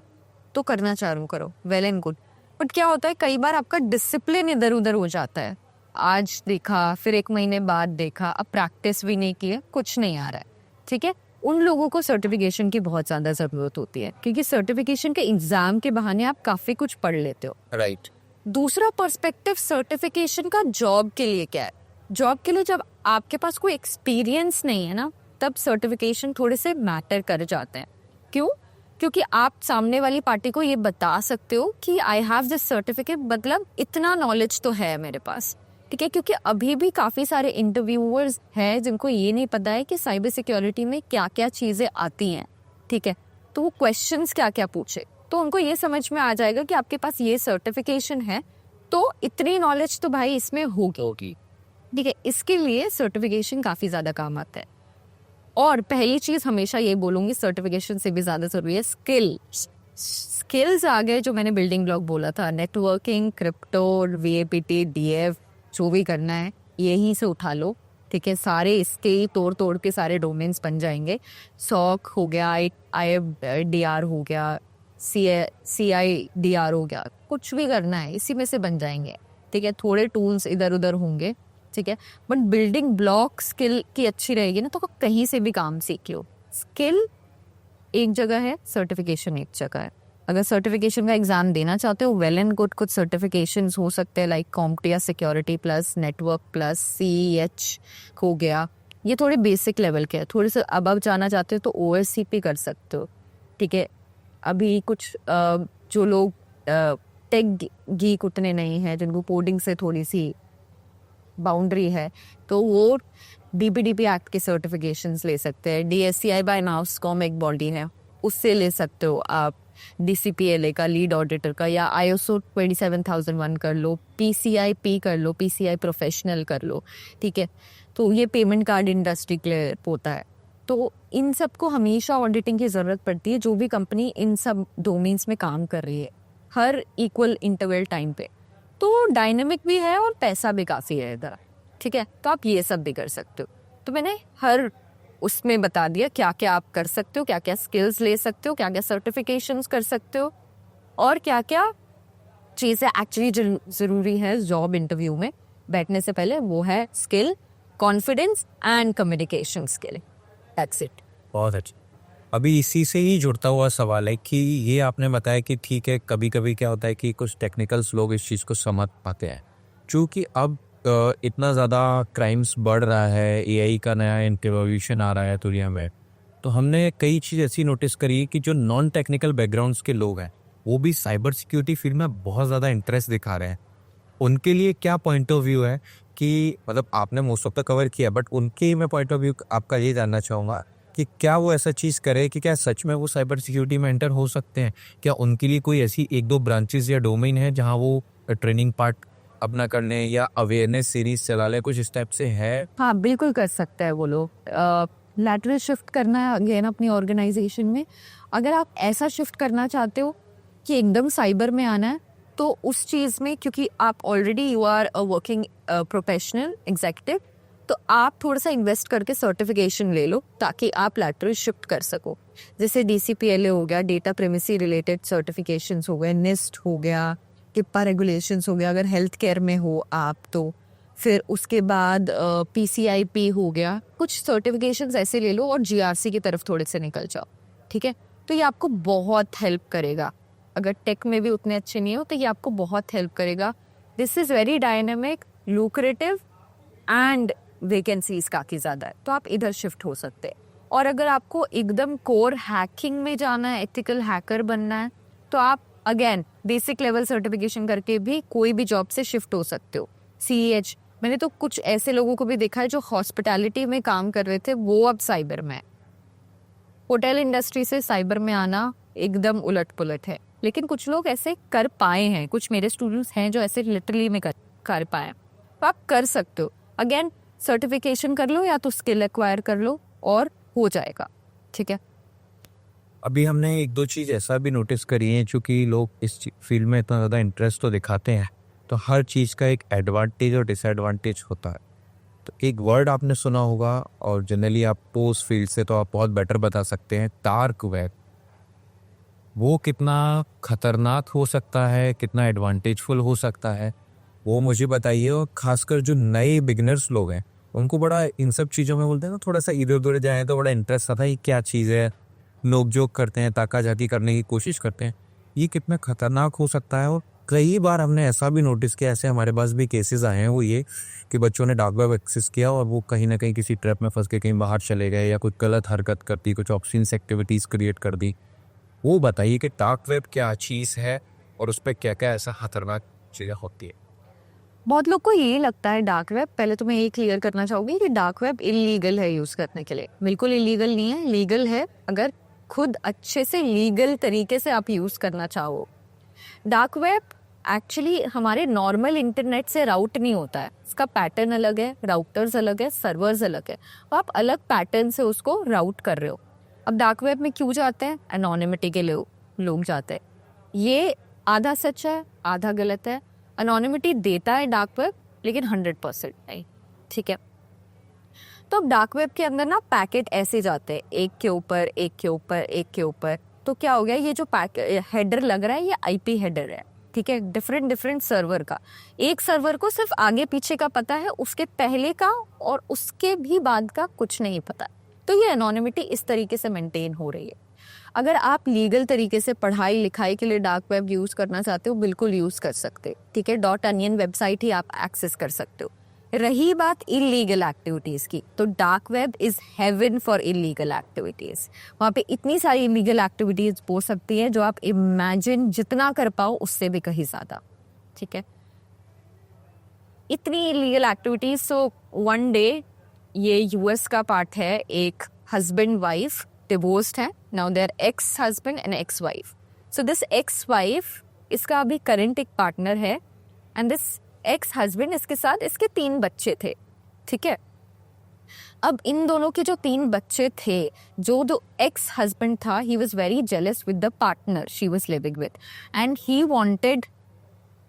Speaker 1: तो करना चालू करो, वेल एंड गुड। बट क्या होता है, कई बार आपका डिसिप्लिन इधर उधर हो जाता है, आज देखा फिर 1 महीने बाद देखा, अब प्रैक्टिस भी नहीं की है, कुछ नहीं आ रहा है, ठीक है। उन लोगों को सर्टिफिकेशन की बहुत ज़्यादा ज़रूरत होती है, क्योंकि सर्टिफिकेशन के एग्ज़ाम के बहाने आप काफ़ी कुछ पढ़ लेते हो,
Speaker 2: राइट।
Speaker 1: दूसरा पर्सपेक्टिव सर्टिफिकेशन का जॉब के लिए क्या है। जॉब के लिए जब आपके पास कोई एक्सपीरियंस नहीं है ना, तब सर्टिफिकेशन थोड़े से मैटर कर जाते हैं। क्यों? क्योंकि आप सामने वाली पार्टी को ये बता सकते हो कि आई हैव दिस सर्टिफिकेट, मतलब इतना नॉलेज तो है मेरे पास, ठीक है। क्योंकि अभी भी काफ़ी सारे इंटरव्यूअर्स हैं जिनको ये नहीं पता है कि साइबर सिक्योरिटी में क्या क्या चीज़ें आती हैं, ठीक है। तो वो क्वेश्चंस क्या क्या पूछे, तो उनको ये समझ में आ जाएगा कि आपके पास ये सर्टिफिकेशन है तो इतनी नॉलेज तो भाई इसमें होगी, ठीक है। इसके लिए सर्टिफिकेशन काफ़ी ज़्यादा काम आता है। और पहली चीज़ हमेशा ये बोलूँगी, सर्टिफिकेशन से भी ज़्यादा ज़रूरी है स्किल्स आ गए, जो मैंने बिल्डिंग ब्लॉक बोला था, नेटवर्किंग, क्रिप्टो, VAPT, DF, जो भी करना है यहीं से उठा लो, ठीक है। सारे इसके ही तोड़ के सारे डोमेन्स बन जाएंगे। SOC हो गया, IDR हो गया, CIDR हो गया, कुछ भी करना है इसी में से बन जाएंगे, ठीक है। थोड़े टूल्स इधर उधर होंगे, ठीक है, बट बिल्डिंग ब्लॉक स्किल की अच्छी रहेगी ना, तो कहीं से भी काम सीख लो। स्किल एक जगह है, सर्टिफिकेशन एक जगह है। अगर सर्टिफिकेशन का एग्जाम देना चाहते हो, वेल एंड गुड, कुछ सर्टिफिकेशंस हो सकते हैं like CompTIA security plus, network plus, CEH हो गया, ये थोड़े बेसिक लेवल के हैं। थोड़े से अब जाना चाहते हो तो OSCP कर सकते हो, ठीक है। अभी कुछ जो लोग टेक गीक उतने नहीं हैं, जिनको कोडिंग से थोड़ी सी बाउंड्री है, तो वो DPDP एक्ट के सर्टिफिकेशंस ले सकते हैं। DSCI बाय नाउस्कॉम एक बॉडी है, उससे ले सकते हो आप। DCPLA का, लीड ऑडिटर का, या ISO 27001 कर लो, PCI कर लो, PCI प्रोफेशनल कर लो, ठीक है। तो ये पेमेंट कार्ड इंडस्ट्री के लिए होता है। तो इन सबको हमेशा ऑडिटिंग की ज़रूरत पड़ती है, जो भी कंपनी इन सब डोमेन्स में काम कर रही है, हर इक्वल इंटरवल टाइम पे। तो डायनेमिक भी है और पैसा भी काफ़ी है इधर, ठीक है। तो आप ये सब भी कर सकते हो। तो मैंने हर उसमें बता दिया क्या क्या आप कर सकते हो, क्या क्या स्किल्स ले सकते हो, क्या क्या सर्टिफिकेशंस कर सकते हो, और क्या क्या चीज़ें एक्चुअली ज़रूरी है जॉब इंटरव्यू में बैठने से पहले। वो है skill, confidence and communication skill, that's it.
Speaker 2: बहुत अच्छा।
Speaker 3: अभी इसी से ही जुड़ता हुआ सवाल है कि ये आपने बताया कि ठीक है, कभी कभी क्या होता है कि कुछ टेक्निकल्स लोग इस चीज़ को समझ पाते हैं। चूँकि अब इतना ज़्यादा क्राइम्स बढ़ रहा है, एआई का नया इंटरव्यूशन आ रहा है दुनिया में, तो हमने कई चीज़ ऐसी नोटिस करी है कि जो नॉन टेक्निकल बैकग्राउंड्स के लोग हैं वो भी साइबर सिक्योरिटी फील्ड में बहुत ज़्यादा इंटरेस्ट दिखा रहे हैं। उनके लिए क्या पॉइंट ऑफ व्यू है कि मतलब आपने मोस्ट ऑफ द कवर किया, बट उनके मैं पॉइंट ऑफ व्यू आपका ये जानना चाहूँगा कि क्या वो ऐसा चीज़ करे कि क्या सच में वो साइबर सिक्योरिटी में एंटर हो सकते हैं? क्या उनके लिए कोई ऐसी 1-2 ब्रांचेस या डोमेन है जहाँ वो ट्रेनिंग पार्ट अपना कर लें या अवेयरनेस सीरीज चला लें, कुछ इस टाइप से है?
Speaker 1: हाँ बिल्कुल कर सकता है वो लोग। लैटरल शिफ्ट करना है अगेन अपनी ऑर्गेनाइजेशन में। अगर आप ऐसा शिफ्ट करना चाहते हो कि एकदम साइबर में आना है, तो उस चीज़ में क्योंकि आप already you are a working professional executive, तो आप थोड़ा सा इन्वेस्ट करके सर्टिफिकेशन ले लो ताकि आप लैटरल शिफ्ट कर सको। जैसे DCPLA हो गया, डेटा प्रिवेसी रिलेटेड सर्टिफिकेशंस हो गए, NIST हो गया, किप्पा रेगुलेशंस हो गया अगर हेल्थ केयर में हो आप तो, फिर उसके बाद PCIP हो गया। कुछ सर्टिफिकेशंस ऐसे ले लो और GRC की तरफ थोड़े से निकल जाओ, ठीक है। तो ये आपको बहुत हेल्प करेगा। अगर टेक में भी उतने अच्छे नहीं हो तो ये आपको बहुत हेल्प करेगा। This is very dynamic, lucrative and vacancies काफ़ी ज़्यादा है, तो आप इधर शिफ्ट हो सकते हैं। और अगर आपको एकदम कोर हैकिंग में जाना है, एथिकल हैकर बनना है, तो आप अगेन बेसिक लेवल सर्टिफिकेशन करके भी कोई भी जॉब से शिफ्ट हो सकते हो। CEH, मैंने तो कुछ ऐसे लोगों को भी देखा है जो हॉस्पिटैलिटी में काम कर रहे थे, वो अब साइबर में है। होटल इंडस्ट्री से साइबर में आना एकदम उलट पुलट है, लेकिन कुछ लोग ऐसे कर पाए हैं। कुछ मेरे स्टूडेंट्स हैं जो ऐसे लिटरली में कर पाए हैं। तो आप कर सकते हो। अगेन सर्टिफिकेशन कर लो या तो स्किल एक्वायर कर लो और हो जाएगा, ठीक है।
Speaker 3: अभी हमने 1-2 चीज़ ऐसा भी नोटिस करी है, चूँकि लोग इस फील्ड में इतना ज़्यादा इंटरेस्ट तो दिखाते हैं, तो हर चीज़ का एक एडवांटेज और डिसएडवांटेज होता है। तो एक वर्ड आपने सुना होगा और जनरली आपको उस फील्ड से तो आप बहुत बेटर बता सकते हैं, डार्क वेब। वो कितना खतरनाक हो सकता है, कितना एडवांटेजफुल हो सकता है, वो मुझे बताइए। और खासकर जो नए बिगिनर्स लोग हैं उनको बड़ा इन सब चीज़ों में बोलते हैं ना, थोड़ा सा इधर उधर जाए तो बड़ा इंटरेस्ट आता है ये क्या चीज़ है, नोक जोक करते हैं, ताकाझाकी करने की कोशिश करते हैं। ये कितना खतरनाक हो सकता है। और कई बार हमने ऐसा भी नोटिस किया, ऐसे हमारे पास भी केसेस आए हैं, वो ये कि बच्चों ने डार्क वेब एक्सेस किया और वो कहीं ना कहीं किसी ट्रैप में फंस के कहीं बाहर चले गए या कुछ गलत हरकत कर दी, कुछ ऑप्शंस एक्टिविटीज़ क्रिएट कर दी। वो बताइए कि डार्क वेब क्या चीज़ है और उस पर क्या क्या ऐसा खतरनाक चीज़ें होती है।
Speaker 1: बहुत लोग को ये लगता है डार्क वेब, पहले तो मैं ये क्लियर करना चाहूँगी कि डार्क वेब इलीगल है यूज़ करने के लिए। बिल्कुल इलीगल नहीं है, लीगल है अगर खुद अच्छे से लीगल तरीके से आप यूज़ करना चाहो। डार्क वेब एक्चुअली हमारे नॉर्मल इंटरनेट से राउट नहीं होता है। इसका पैटर्न अलग है, राउटर्स अलग है, सर्वर्स अलग है, तो आप अलग पैटर्न से उसको राउट कर रहे हो। अब डार्क वेब में क्यों जाते हैं? एनोनिमिटी के लिए लोग जाते हैं। ये आधा सच है आधा गलत है। एनोनिमिटी देता है डार्क वेब, लेकिन 100% नहीं, ठीक है। तो अब डार्क वेब के अंदर ना पैकेट ऐसे जाते हैं, एक के ऊपर एक के ऊपर एक के ऊपर। तो क्या हो गया, ये जो हेडर लग रहा है ये IP हेडर है, ठीक है, डिफरेंट सर्वर का। एक सर्वर को सिर्फ आगे पीछे का पता है, उसके पहले का और उसके भी बाद का कुछ नहीं पता। तो ये एनोनिमिटी इस तरीके से मेंटेन हो रही है। अगर आप लीगल तरीके से पढ़ाई लिखाई के लिए डार्क वेब यूज़ करना चाहते हो, बिल्कुल यूज़ कर सकते हो, ठीक है। .onion वेबसाइट ही आप एक्सेस कर सकते हो। रही बात इलीगल एक्टिविटीज़ की, तो dark web is haven for illegal activities. वहाँ पे इतनी सारी इलीगल एक्टिविटीज़ हो सकती है जो आप इमेजिन जितना कर पाओ उससे भी कहीं ज़्यादा, ठीक है। इतनी illegal activities. So one day ये US का पार्ट है, एक हस्बैंड वाइफ डिवोर्स्ड है, now their ex husband and ex wife. So this ex wife इसका अभी करंट एक पार्टनर है, एंड दिस एक्स हस्बैंड इसके साथ इसके 3 बच्चे थे, ठीक है। अब इन दोनों के जो 3 बच्चे थे, जो एक्स हस्बैंड था, he was very jealous with the partner she was living with, and he wanted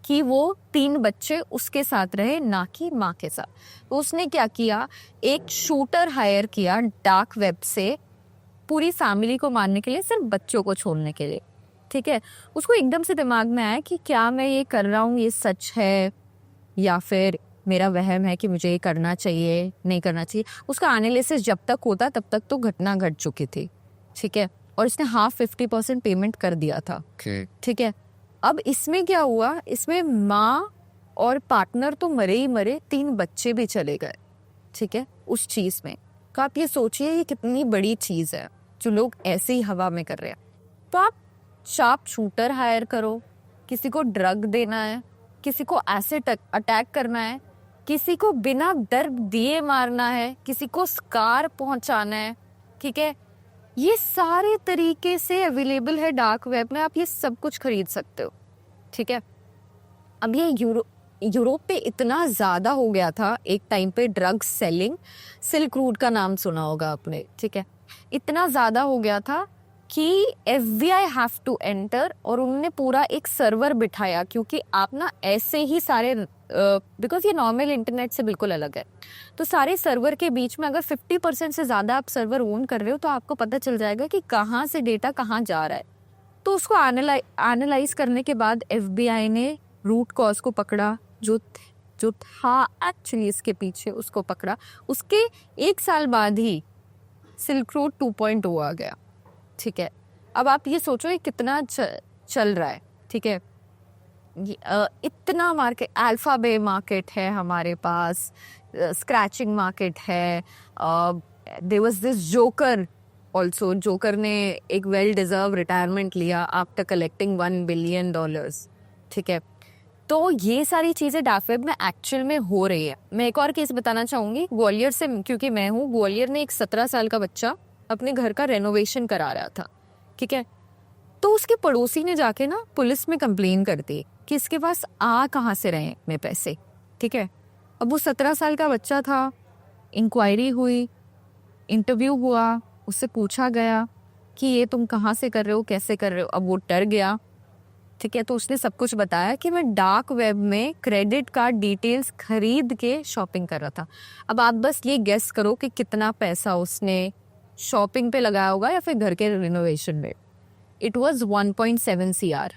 Speaker 1: कि वो 3 बच्चे उसके साथ रहे, ना कि माँ के साथ। तो उसने क्या किया, एक शूटर हायर किया डार्क वेब से पूरी फैमिली को मारने के लिए, सिर्फ बच्चों को छोड़ने के लिए, ठीक है। उसको एकदम से दिमाग में आया कि क्या मैं ये कर रहा हूँ ये सच है या फिर मेरा वहम है कि मुझे ये करना चाहिए नहीं करना चाहिए। उसका एनालिसिस जब तक होता तब तक तो घटना घट चुकी थी, ठीक है, और इसने हाफ 50% पेमेंट कर दिया था। ठीक है, अब इसमें क्या हुआ, इसमें माँ और पार्टनर तो मरे ही मरे, 3 बच्चे भी चले गए। ठीक है, उस चीज़ में तो आप ये सोचिए ये कितनी बड़ी चीज़ है जो लोग ऐसे ही हवा में कर रहे हैं। तो आप शार्प शूटर हायर करो, किसी को ड्रग देना है, किसी को एसिड अटैक करना है, किसी को बिना डर दिए मारना है, किसी को स्कार पहुंचाना है। ठीक है, ये सारे तरीके से अवेलेबल है डार्क वेब में, आप ये सब कुछ खरीद सकते हो। ठीक है, अब ये यूरोप पे इतना ज़्यादा हो गया था एक टाइम पे ड्रग सेलिंग, सिल्क रूट का नाम सुना होगा आपने। ठीक है, इतना ज़्यादा हो गया था कि FBI हैव टू एंटर, और उन्होंने पूरा एक सर्वर बिठाया, क्योंकि आप ना ऐसे ही सारे बिकॉज ये नॉर्मल इंटरनेट से बिल्कुल अलग है, तो सारे सर्वर के बीच में अगर 50% से ज़्यादा आप सर्वर ओन कर रहे हो तो आपको पता चल जाएगा कि कहाँ से डेटा कहाँ जा रहा है। तो उसको एनालाइज करने के बाद FBI ने रूट कॉज को पकड़ा, जो था एक्चुअली इसके पीछे, उसको पकड़ा। उसके 1 साल बाद ही सिल्क रोड 2.0 आ गया। ठीक है, अब आप ये सोचो ये कितना चल रहा है। ठीक है, इतना मार्केट, अल्फाबे मार्केट है हमारे पास, स्क्रैचिंग मार्केट है, there was this joker also, joker ने एक वेल डिजर्व रिटायरमेंट लिया आफ्टर कलेक्टिंग $1 बिलियन। ठीक है, तो ये सारी चीज़ें डार्क वेब में एक्चुअल में हो रही है। मैं एक और केस बताना चाहूँगी ग्वालियर से, क्योंकि मैं हूँ ग्वालियर में। एक 17 साल का बच्चा अपने घर का रेनोवेशन करा रहा था। ठीक है, तो उसके पड़ोसी ने जाके ना पुलिस में कंप्लेन कर दी कि इसके पास आ कहाँ से रहे में पैसे। ठीक है, अब वो 17 साल का बच्चा था, इंक्वायरी हुई, इंटरव्यू हुआ, उससे पूछा गया कि ये तुम कहाँ से कर रहे हो, कैसे कर रहे हो। अब वो डर गया। ठीक है, तो उसने सब कुछ बताया कि मैं डार्क वेब में क्रेडिट कार्ड डिटेल्स खरीद के शॉपिंग कर रहा था। अब आप बस ये गेस करो कि कितना पैसा उसने शॉपिंग पे लगाया होगा या फिर घर के रिनोवेशन में। इट वाज 1.7 CR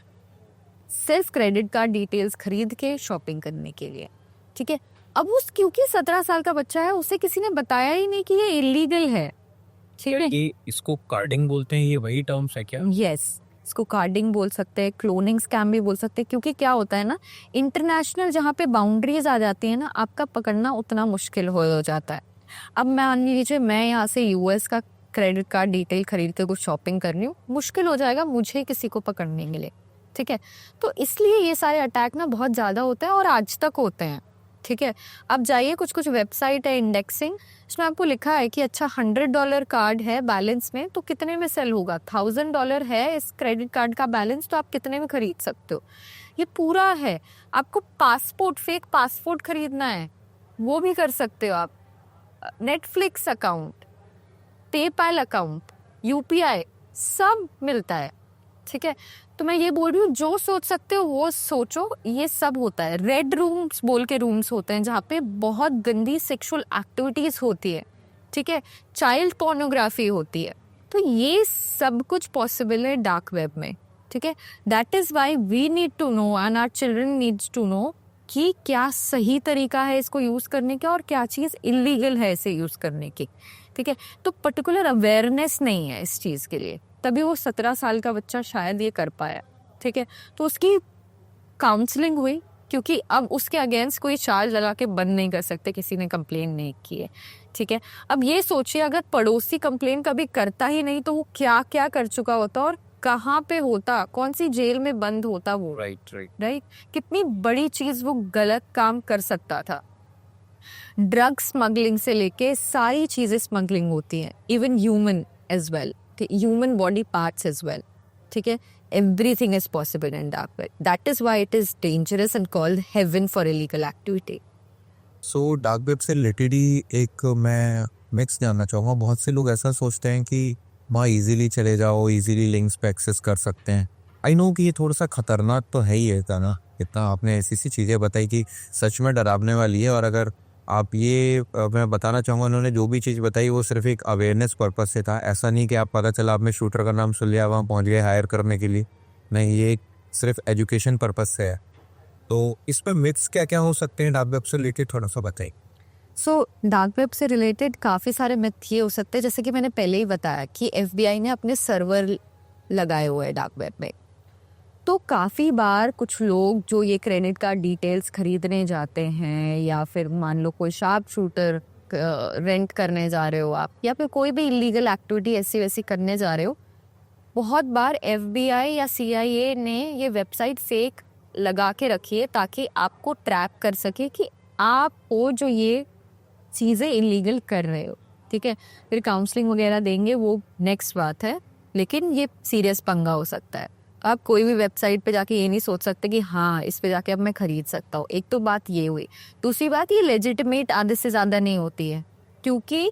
Speaker 1: सिर्फ क्रेडिट कार्ड डिटेल्स खरीद के शॉपिंग करने के लिए। ठीक है, अब उस क्योंकि 17 साल का बच्चा है, उसे किसी ने बताया ही नहीं कि ये इलीगल है। ठीक है,
Speaker 3: ये इसको कार्डिंग बोलते हैं, ये वही टर्म्स है क्या?
Speaker 1: यस, इसको कार्डिंग बोल सकते हैं, क्लोनिंग स्कैम भी बोल सकते हैं। क्योंकि क्या होता है ना, इंटरनेशनल जहाँ पे बाउंड्रीज आ जाती है ना, आपका पकड़ना उतना मुश्किल हो जाता है। अब मान लीजिए मैं यहाँ से US का क्रेडिट कार्ड डिटेल खरीद के कुछ शॉपिंग कर रही हूँ, मुश्किल हो जाएगा मुझे किसी को पकड़ने के लिए। ठीक है, तो इसलिए ये सारे अटैक ना बहुत ज़्यादा होते हैं और आज तक होते हैं। ठीक है, अब जाइए, कुछ वेबसाइट है इंडेक्सिंग, इसमें आपको लिखा है कि अच्छा $100 कार्ड है बैलेंस में तो कितने में सेल होगा, $1000 है इस क्रेडिट कार्ड का बैलेंस तो आप कितने में खरीद सकते हो। ये पूरा है। आपको पासपोर्ट, फेक पासपोर्ट खरीदना है वो भी कर सकते हो आप। Netflix account, PayPal account, UPI सब मिलता है। ठीक है, तो मैं ये बोल रही हूँ जो सोच सकते हो वो सोचो, ये सब होता है। रेड रूम्स बोल के रूम्स होते हैं जहाँ पे बहुत गंदी सेक्सुअल एक्टिविटीज होती है। ठीक है, चाइल्ड पोर्नोग्राफी होती है, तो ये सब कुछ पॉसिबल है डार्क वेब में। ठीक है, that is why we need to know and our children needs to know कि क्या सही तरीका है इसको यूज करने का और क्या चीज इलीगल है इसे यूज करने की। ठीक है, तो पर्टिकुलर अवेयरनेस नहीं है इस चीज के लिए, तभी वो 17 साल का बच्चा शायद ये कर पाया। ठीक है, तो उसकी काउंसलिंग हुई, क्योंकि अब उसके अगेंस्ट कोई चार्ज लगा के बंद नहीं कर सकते, किसी ने कंप्लेन नहीं की है। ठीक है, अब ये सोचिए अगर पड़ोसी कंप्लेन कभी करता ही नहीं तो वो क्या क्या कर चुका होता और कहाँ पे होता, कौन सी जेल में बंद होता वो। राइट, कितनी बड़ी चीज वो गलत काम कर सकता था। ड्रग स्मगलिंग से लेके सारी चीजें स्मगलिंग होती हैं, even human as well, human body parts as well. ठीक है, everything is possible in dark web. That is why it is dangerous and called heaven for illegal activity.
Speaker 2: So dark web से related ही एक मैं mix जानना चाहूँगा। बहुत से लोग ऐसा सोचते हैं कि वहाँ इजीली चले जाओ, इजीली लिंक्स पे एक्सेस कर सकते हैं। आई नो कि ये थोड़ा सा खतरनाक तो है ही है ना, इतना आपने ऐसी सी चीज़ें बताई कि सच में डरावने वाली है। और अगर आप ये मैं बताना चाहूँगा, उन्होंने जो भी चीज़ बताई वो सिर्फ एक अवेयरनेस पर्पज से था। ऐसा नहीं कि आप पता चला आपने शूटर का नाम सुन लिया वहाँ पहुँच गए हायर करने के लिए, नहीं, ये सिर्फ एजुकेशन पर्पज से है। तो इस पर मिथ्स क्या क्या हो सकते हैं डार्क वेब से रिलेटेड, थोड़ा सा बताइए।
Speaker 1: सो डार्क वेब से रिलेटेड काफ़ी सारे मिथ ये हो सकते हैं, जैसे कि मैंने पहले ही बताया कि FBI ने अपने सर्वर लगाए हुए हैं डार्क वेब में। तो काफ़ी बार कुछ लोग जो ये क्रेडिट कार्ड डिटेल्स खरीदने जाते हैं, या फिर मान लो कोई शार्प शूटर रेंट करने जा रहे हो आप, या फिर कोई भी इलीगल एक्टिविटी ऐसी वैसी करने जा रहे हो, बहुत बार FBI या CIA ने ये वेबसाइट फेक लगा के रखी है ताकि आपको ट्रैप कर सके कि आप हो जो ये चीज़ें इलीगल कर रहे हो। ठीक है, फिर काउंसलिंग वगैरह देंगे, वो नेक्स्ट बात है, लेकिन ये सीरियस पंगा हो सकता है। आप कोई भी वेबसाइट पे जाके ये नहीं सोच सकते कि हाँ इस पे जाके अब मैं खरीद सकता हूँ। एक तो बात ये हुई। दूसरी बात, ये लेजिटिमेट आधे से ज़्यादा नहीं होती है, क्योंकि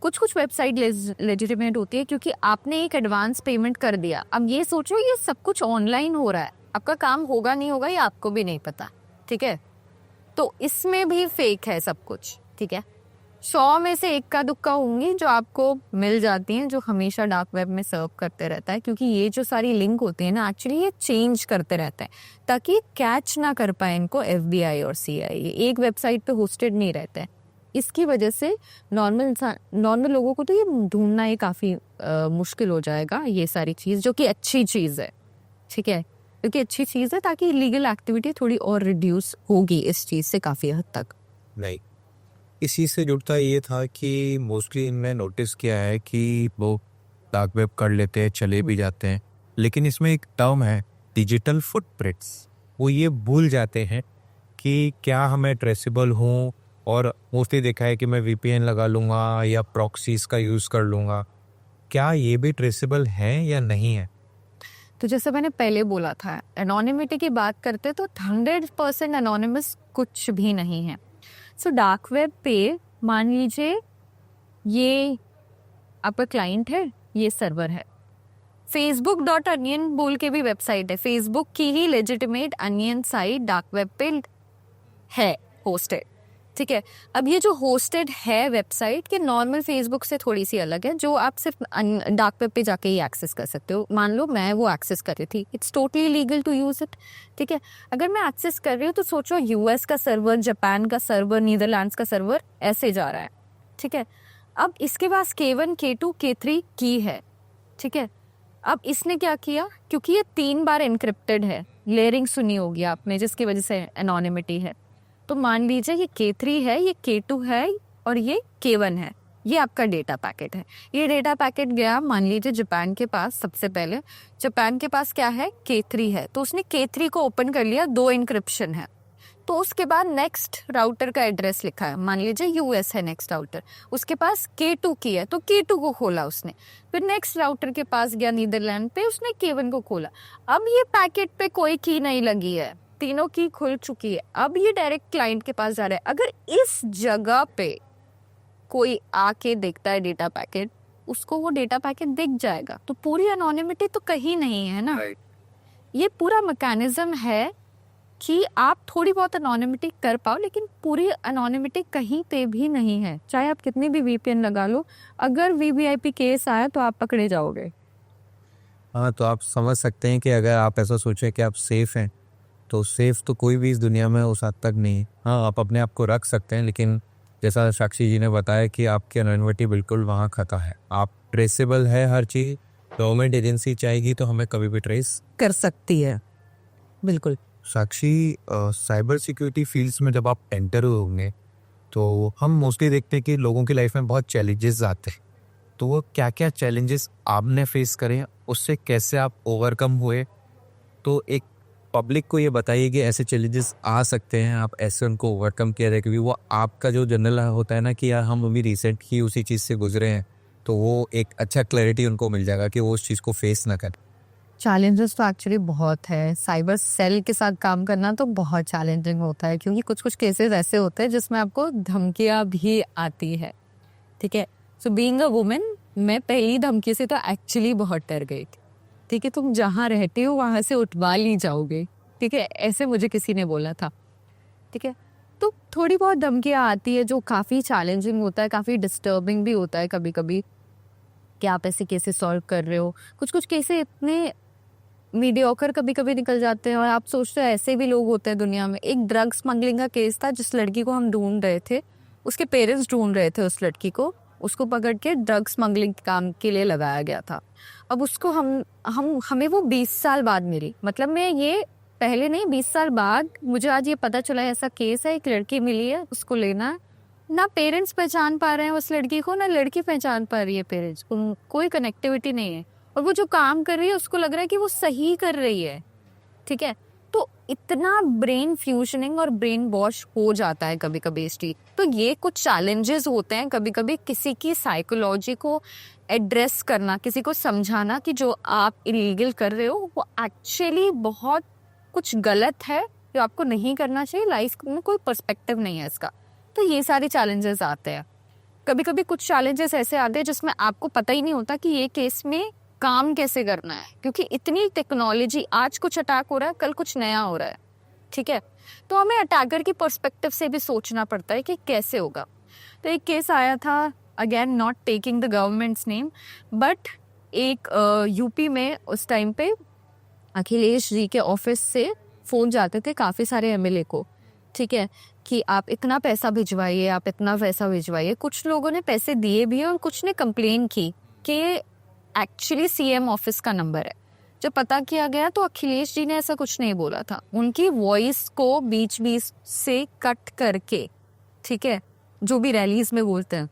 Speaker 1: कुछ कुछ वेबसाइट लेजिटिमेट होती है क्योंकि आपने एक एडवांस पेमेंट कर दिया। अब ये सोचो ये सब कुछ ऑनलाइन हो रहा है, आपका काम होगा नहीं होगा ये आपको भी नहीं पता। ठीक है, तो इसमें भी फेक है सब कुछ। ठीक है, 100 में से इक्का दुक्का होंगी जो आपको मिल जाती हैं, जो हमेशा डार्क वेब में सर्व करते रहता है, क्योंकि ये जो सारी लिंक होती है ना, एक्चुअली ये चेंज करते रहते हैं ताकि कैच ना कर पाए इनको FBI और CIA। एक वेबसाइट पे होस्टेड नहीं रहते हैं, इसकी वजह से नॉर्मल लोगों को तो ये ढूंढना ही काफ़ी मुश्किल हो जाएगा ये सारी चीज़, जो कि अच्छी चीज़ है। ठीक है, क्योंकि अच्छी चीज़ है ताकि इलीगल एक्टिविटी थोड़ी और रिड्यूस होगी इस चीज़ से काफ़ी हद तक।
Speaker 3: नहीं, इसी से जुड़ता ये था कि मोस्टली इनने नोटिस किया है कि वो डार्क वेब कर लेते हैं, चले भी जाते हैं, लेकिन इसमें एक टर्म है डिजिटल फुटप्रिंट्स। वो ये भूल जाते हैं कि क्या हमें ट्रेसेबल हूँ, और मोस्टली देखा है कि मैं VPN लगा लूँगा या प्रॉक्सीज का यूज़ कर लूँगा, क्या ये भी ट्रेसेबल है या नहीं है?
Speaker 1: तो जैसे मैंने पहले बोला था, एनोनिमिटी की बात करते तो 100% एनोनिमस कुछ भी नहीं है। सो डार्क वेब पे मान लीजिए ये आपका क्लाइंट है, ये सर्वर है, facebook.onion बोल के भी वेबसाइट है, फेसबुक की ही legitimate onion site dark web पे है होस्टेड। ठीक है, अब ये जो होस्टेड है वेबसाइट के नॉर्मल फेसबुक से थोड़ी सी अलग है, जो आप सिर्फ डार्क वेब पे जाके ही एक्सेस कर सकते हो। मान लो मैं वो एक्सेस कर रही थी, it's totally legal to use it. ठीक है, अगर मैं एक्सेस कर रही हूँ तो सोचो US का सर्वर, जापान का सर्वर, नीदरलैंड्स का सर्वर ऐसे जा रहा है। ठीक है, अब इसके पास K1 K2 K3 की है। ठीक है, अब इसने क्या किया, क्योंकि ये 3 बार इनक्रिप्टेड है, लेयरिंग सुनी होगी आपने, जिसकी वजह से एनोनिमिटी है। तो मान लीजिए ये K3 है, ये K2 है और ये K1 है, ये आपका डेटा पैकेट है। ये डेटा पैकेट गया मान लीजिए जापान के पास। सबसे पहले जापान के पास क्या है, K3 है, तो उसने K3 को ओपन कर लिया, 2 इनक्रिप्शन है। तो उसके बाद नेक्स्ट राउटर का एड्रेस लिखा है, मान लीजिए US है नेक्स्ट राउटर, उसके पास K2 की है तो K2 को खोला उसने। फिर नेक्स्ट राउटर के पास गया नीदरलैंड पे, उसने K1 को खोला। अब ये पैकेट पे कोई की नहीं लगी है, तीनों की खुल चुकी है। अब ये डायरेक्ट क्लाइंट के पास जा रहा है। अगर इस जगह पे कोई आके देखता है डेटा पैकेट, उसको वो डेटा पैकेट दिख जाएगा, तो पूरी एनोनिमिटी तो कहीं नहीं है ना। ये पूरा मैकेनिज्म है कि आप थोड़ी बहुत एनोनिमिटी कर पाओ, लेकिन पूरी एनोनिमिटी कहीं पे भी नहीं है। चाहे आप कितनी भी VPN लगा लो, अगर VVIP केस आया तो आप पकड़े जाओगे।
Speaker 2: हाँ, तो आप समझ सकते हैं कि अगर आप ऐसा सोचें कि आप सेफ़ हैं, तो सेफ़ तो कोई भी इस दुनिया में उस हद तक नहीं है। हाँ, आप अपने आप को रख सकते हैं, लेकिन जैसा साक्षी जी ने बताया कि आपकी एनोनिमिटी बिल्कुल वहाँ खता है। आप ट्रेसेबल है हर चीज़, गवर्नमेंट एजेंसी चाहेगी तो हमें कभी भी ट्रेस
Speaker 1: कर सकती है, बिल्कुल।
Speaker 3: साक्षी, साइबर सिक्योरिटी फील्ड्स में जब आप एंटर होंगे तो हम मोस्टली देखते हैं कि लोगों की लाइफ में बहुत चैलेंजेस आते हैं। तो वो क्या क्या चैलेंजेस आपने फेस करे, उससे कैसे आप ओवरकम हुए? तो एक
Speaker 2: पब्लिक को ये बताइए कि ऐसे चैलेंजेस आ सकते हैं, आप ऐसे उनको ओवरकम किया जाए, क्योंकि वो आपका जो जनरल होता है ना कि यार हम अभी रिसेंट ही उसी चीज़ से गुजरे हैं, तो वो एक अच्छा क्लैरिटी उनको मिल जाएगा कि वो उस चीज़ को फेस ना करें।
Speaker 1: चैलेंजेस तो एक्चुअली बहुत है। साइबर सेल के साथ काम करना तो बहुत चैलेंजिंग होता है, क्योंकि कुछ कुछ केसेस ऐसे होते हैं जिसमें आपको धमकियाँ भी आती है। ठीक है, सो बीइंग अ वुमेन, मैं पहली धमकी से तो एक्चुअली बहुत डर गई थी। ठीक है, तुम जहाँ रहते हो वहाँ से उठवा ली जाओगे। ठीक है, ऐसे मुझे किसी ने बोला था। ठीक है, तो थोड़ी बहुत धमकियाँ आती है जो काफ़ी चैलेंजिंग होता है, काफ़ी डिस्टर्बिंग भी होता है कभी कभी, कि आप ऐसे केसेस सॉल्व कर रहे हो। कुछ कुछ केसेस इतने मीडियोकर कभी कभी निकल जाते हैं और आप सोचते हो ऐसे भी लोग होते हैं दुनिया में। एक ड्रग स्मगलिंग का केस था, जिस लड़की को हम ढूंढ रहे थे, उसके पेरेंट्स ढूंढ रहे थे उस लड़की को, उसको पकड़ के ड्रग स्मगलिंग काम के लिए लगाया गया था। अब उसको हमें वो 20 साल बाद मिली, मतलब मैं ये पहले नहीं 20 साल बाद मुझे आज ये पता चला ऐसा केस है, एक लड़की मिली है, उसको लेना है। ना पेरेंट्स पहचान पा रहे हैं उस लड़की को, ना लड़की पहचान पा रही है पेरेंट्स को, कोई कनेक्टिविटी नहीं है। और वो जो काम कर रही है उसको लग रहा है कि वो सही कर रही है, ठीक है। तो इतना ब्रेन फ्यूजनिंग और ब्रेन वॉश हो जाता है कभी कभी इस चीज। तो ये कुछ चैलेंजेस होते हैं कभी कभी, किसी की साइकोलॉजी को एड्रेस करना, किसी को समझाना कि जो आप इलीगल कर रहे हो वो एक्चुअली बहुत कुछ गलत है, जो आपको नहीं करना चाहिए, लाइफ में कोई पर्सपेक्टिव नहीं है इसका। तो ये सारे चैलेंजेस आते हैं। कभी कभी कुछ चैलेंजेस ऐसे आते हैं जिसमें आपको पता ही नहीं होता कि ये केस में काम कैसे करना है, क्योंकि इतनी टेक्नोलॉजी, आज कुछ अटैक हो रहा है, कल कुछ नया हो रहा है, ठीक है। तो हमें अटैकर की पर्सपेक्टिव से भी सोचना पड़ता है कि कैसे होगा। तो एक केस आया था, again not taking the governments name, but एक यूपी में उस टाइम पे अखिलेश जी के ऑफिस से फ़ोन जाते थे काफ़ी सारे एमएलए को, ठीक है, कि आप इतना पैसा भिजवाइए, आप इतना पैसा भिजवाइए। कुछ लोगों ने पैसे दिए भी और कुछ ने कंप्लेन की कि एक्चुअली सीएम ऑफिस का नंबर है। जब पता किया गया तो अखिलेश जी ने ऐसा कुछ नहीं बोला था, उनकी वॉइस को बीच बीच से कट करके, ठीक है, जो भी रैलीज में बोलते हैं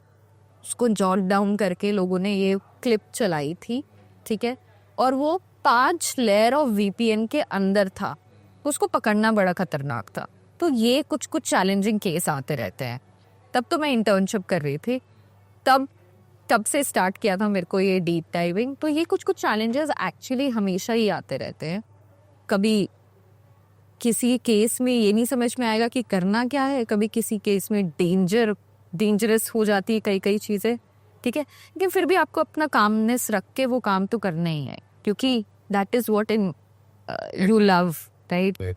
Speaker 1: उसको जॉट डाउन करके लोगों ने ये क्लिप चलाई थी, ठीक है। और वो 5 लेयर ऑफ वीपीएन के अंदर था, तो उसको पकड़ना बड़ा खतरनाक था। तो ये कुछ चैलेंजिंग केस आते रहते हैं। तब तो मैं इंटर्नशिप कर रही थी, तब से स्टार्ट किया था मेरे को ये डीप डाइविंग। तो ये कुछ चैलेंजेस एक्चुअली हमेशा ही आते रहते हैं। कभी किसी केस में ये नहीं समझ में आएगा कि करना क्या है, कभी किसी केस में डेंजरस हो जाती है कई चीज़ें, ठीक है। लेकिन फिर भी आपको अपना कामनेस रख के वो काम तो करना ही है, क्योंकि that is what in you love, right.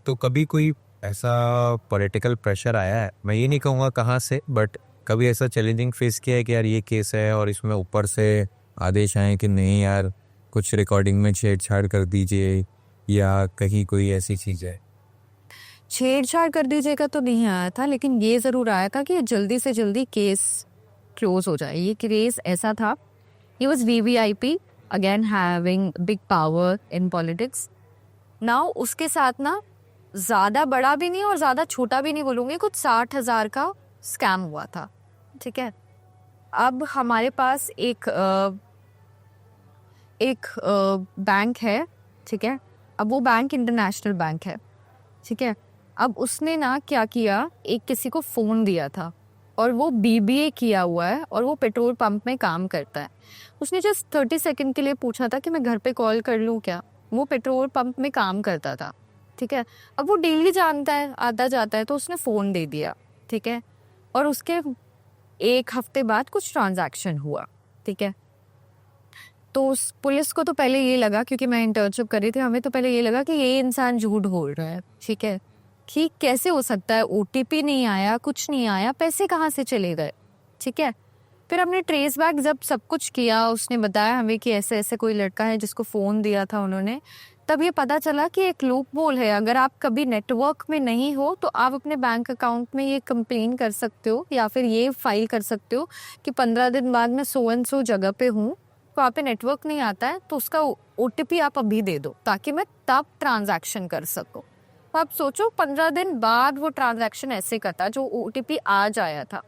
Speaker 3: तो कभी कोई ऐसा पॉलिटिकल प्रेशर आया है, मैं ये नहीं कहूँगा कहाँ से, बट कभी ऐसा चैलेंजिंग फेस किया है कि यार ये केस है और इसमें ऊपर से आदेश आए कि नहीं यार कुछ रिकॉर्डिंग में छेड़छाड़ कर दीजिए, या कहीं कोई ऐसी चीज़ है?
Speaker 1: छेड़छाड़ कर दीजिएगा तो नहीं आया था, लेकिन ये ज़रूर आया था कि जल्दी से जल्दी केस क्लोज हो जाए। ये केस ऐसा था, he was VVIP, again having big power in politics. Now उसके साथ ना ज़्यादा बड़ा भी नहीं और ज़्यादा छोटा भी नहीं बोलूँगी, कुछ 60,000 का स्कैम हुआ था, ठीक है। अब हमारे पास एक बैंक है, ठीक है। अब वो बैंक इंटरनेशनल बैंक है, ठीक है। अब उसने ना क्या किया, एक किसी को फ़ोन दिया था और वो BBA किया हुआ है और वो पेट्रोल पंप में काम करता है। उसने जस्ट 30 सेकंड के लिए पूछा था कि मैं घर पे कॉल कर लूँ क्या। वो पेट्रोल पंप में काम करता था, ठीक है। अब वो डेली जानता है, आता जाता है, तो उसने फ़ोन दे दिया, ठीक है। और उसके 1 हफ्ते बाद कुछ ट्रांजैक्शन हुआ, ठीक है। तो उस पुलिस को तो पहले ये लगा, क्योंकि मैं इंटर्नशिप कर रही थी, हमें तो पहले ये लगा कि ये इंसान झूठ बोल रहा है, ठीक है, कि कैसे हो सकता है, OTP नहीं आया, कुछ नहीं आया, पैसे कहाँ से चले गए, ठीक है। फिर हमने ट्रेस बैक जब सब कुछ किया, उसने बताया हमें कि ऐसे ऐसे कोई लड़का है जिसको फ़ोन दिया था उन्होंने, तब ये पता चला कि एक लूप होल है। अगर आप कभी नेटवर्क में नहीं हो तो आप अपने बैंक अकाउंट में ये कंप्लेन कर सकते हो, या फिर ये फाइल कर सकते हो कि 15 दिन बाद मैं सो एंड सो जगह पे हूँ, तो आप पे नेटवर्क नहीं आता है, तो उसका OTP आप अभी दे दो ताकि मैं तब ट्रांजैक्शन कर सकूँ। तो आप सोचो 15 दिन बाद वो ट्रांजैक्शन ऐसे करता जो OTP आज आया था।